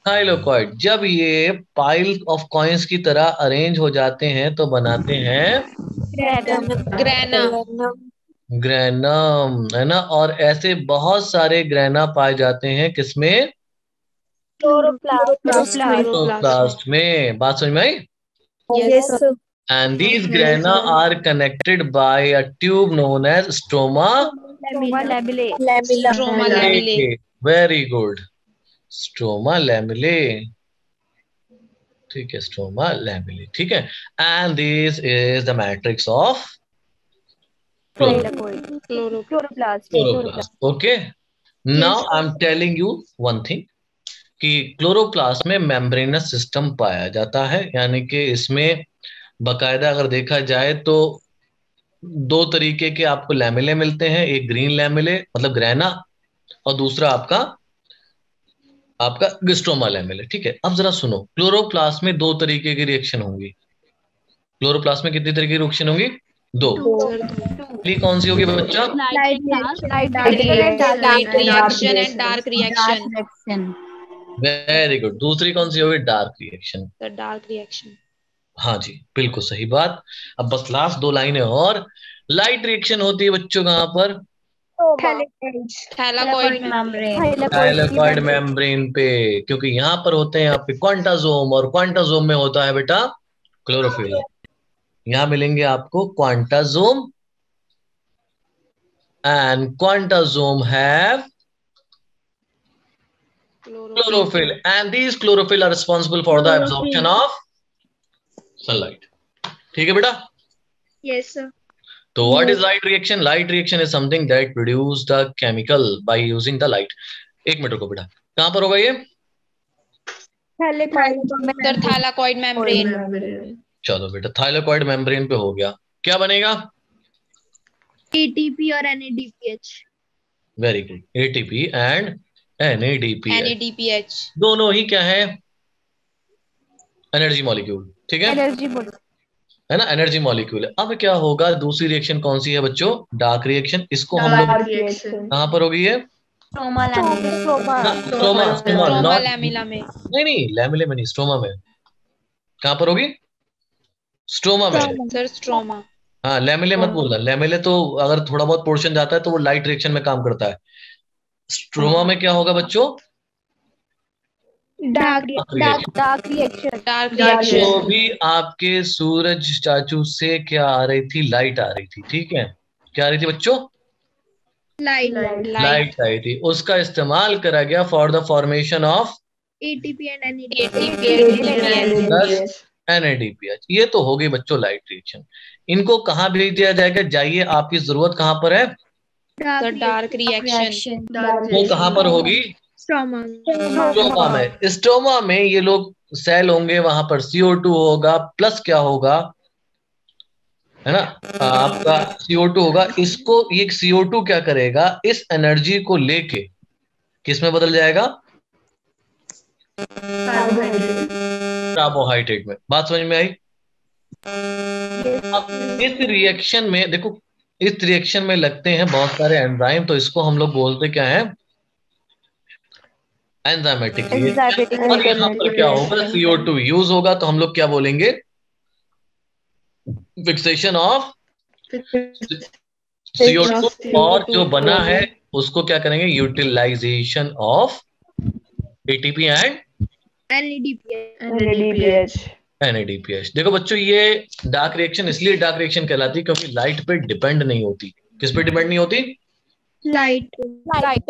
थाइलोकॉइड। जब ये पाइल ऑफ कॉइन्स की तरह अरेंज हो जाते हैं तो बनाते हैं ग्रेनम, है ना? और ऐसे बहुत सारे ग्रेना पाए जाते हैं किसमें? क्लोरोप्लास्ट में। बात समझ में आई? And these grana are connected by a tube known as stroma lamellae. Very good. Stroma lamellae। ठीक है, स्ट्रोमा lamellae। ठीक है, and this is the matrix of chloroplast। Okay, now I'm telling you one thing कि chloroplast में membranes system पाया जाता है, यानी कि इसमें बकायदा अगर देखा जाए तो 2 तरीके के आपको लैमिले मिलते हैं। एक ग्रीन लैमिले मतलब ग्रेना, और दूसरा आपका गिस्ट्रोमा लैमिले। ठीक है, अब जरा सुनो, क्लोरोप्लास्ट में 2 तरीके की रिएक्शन होंगी। क्लोरोप्लास्ट में कितनी तरीके की रिएक्शन होंगी? 2। पहली कौन सी होगी बच्चा? Light reaction and dark reaction. Very good. दूसरी कौन सी होगी? Dark reaction. Dark reaction. हाँ जी, बिल्कुल सही बात। अब बस लास्ट 2 लाइनें और। लाइट रिएक्शन होती है बच्चों कहाँ पर? थाइलेकॉइड मेम्ब्रेन पे, क्योंकि यहाँ पर होते हैं आपके क्वांटासोम, और क्वांटासोम में होता है बेटा क्लोरोफिल। यहाँ मिलेंगे आपको quantasome, and quantasome have chlorophyll, and these chlorophyll are responsible for the absorption of sunlight। ठीक है बेटा? Yes sir. तो what is light reaction? Light reaction is something that produce the chemical by using the light। 1 minute रुको बेटा, कहां पर होगा ये? Thylakoid membrane. चलो बेटा, थाइलेकॉइड मेम्ब्रेन पे हो गया। क्या बनेगा? ATP और NADPH। Very good. ATP and NADPH दोनों ही क्या है? Energy molecule. ठीक है, है ना? Energy molecule. अब क्या होगा? दूसरी रिएक्शन कौन सी है बच्चों? Dark reaction. इसको हम लोग कहां पर होगी? ये stroma stroma stroma not, lamella में। नहीं लैमेले में नहीं, स्ट्रोमा में। कहाँ पर होगी? स्ट्रोमा में। Sir stroma. हाँ, लैमेले मत बोलना, लैमेले तो अगर थोड़ा बहुत पोर्शन जाता है तो वो लाइट रिएक्शन में काम करता है। स्ट्रोमा में क्या होगा बच्चों? Dark reaction. डार्क तो रिएक्शन। भी आपके सूरज चाचू से क्या आ रही थी? लाइट आ रही थी, ठीक है। क्या आ रही थी बच्चों? Light light. लाइट आई थी, उसका इस्तेमाल करा गया for the formation of ATP and plus NADPH। ये तो हो गई बच्चों लाइट रिएक्शन। इनको कहाँ भेज दिया जाएगा? जाइए, आपकी जरूरत कहाँ पर है? Sir dark reaction. वो कहाँ पर होगी? स्ट्रोमा स्ट्रोमा में। स्ट्रोमा में ये लोग सेल होंगे, वहां पर CO2 होगा, प्लस क्या होगा, है ना, आपका CO2 होगा। इसको ये CO2 क्या करेगा? इस एनर्जी को लेके किस में बदल जाएगा? कार्बोहाइड्रेट में। बात समझ में आई? अब इस रिएक्शन में देखो, इस रिएक्शन में लगते हैं बहुत सारे एंजाइम, तो इसको हम लोग बोलते क्या है? Enzymatic reaction. और यहाँ पर क्या होगा? CO2 यूज होगा, तो हम लोग क्या बोलेंगे? Fixation of CO2। और जो बना है उसको क्या करेंगे? Utilization of ATP and NADPH। देखो बच्चों, ये डार्क रिएक्शन इसलिए डार्क रिएक्शन कहलाती है क्योंकि लाइट पे डिपेंड नहीं होती। किस पे डिपेंड नहीं होती? लाइट लाइट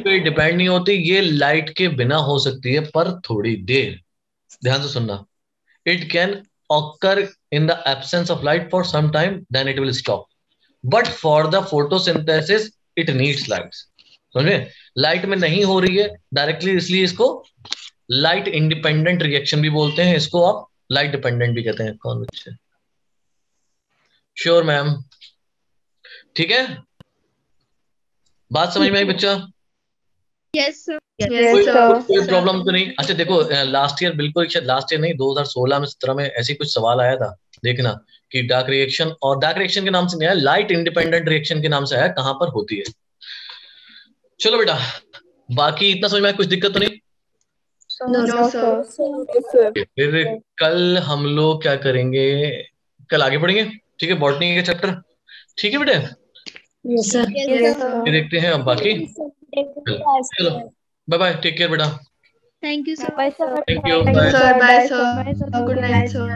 पे डिपेंड नहीं होती। ये लाइट के बिना हो सकती है, पर थोड़ी देर। ध्यान से सुनना। It can occur in the absence of light for some time, then it will stop, but for the photosynthesis it needs lights। समझे? लाइट में नहीं हो रही है डायरेक्टली, इसलिए इसको लाइट इंडिपेंडेंट रिएक्शन भी बोलते हैं। इसको आप लाइट डिपेंडेंट भी कहते हैं। कौन बच्चे? Sure ma'am? ठीक है, बात समझ में आई बच्चा? यस कोई प्रॉब्लम तो नहीं? अच्छा देखो, लास्ट ईयर, बिल्कुल शायद लास्ट ईयर नहीं, 2016 में 17 में ऐसे कुछ सवाल आया था, देखना, कि डार्क रिएक्शन, और डार्क रिएक्शन के नाम से नहीं आया, लाइट इंडिपेंडेंट रिएक्शन के नाम से आया, कहां पर होती है। चलो बेटा, बाकी इतना समझ में आया? कुछ दिक्कत तो नहीं? फिर कल हम लोग क्या करेंगे? कल आगे बढ़ेंगे, ठीक है, बॉटनी के चैप्टर। ठीक है बेटे, फिर देखते हैं अब बाकी। चलो बाय बाय, टेक केयर बेटा। Thank you sir thank you, Bye bye. sir. Bye sir. Good night sir.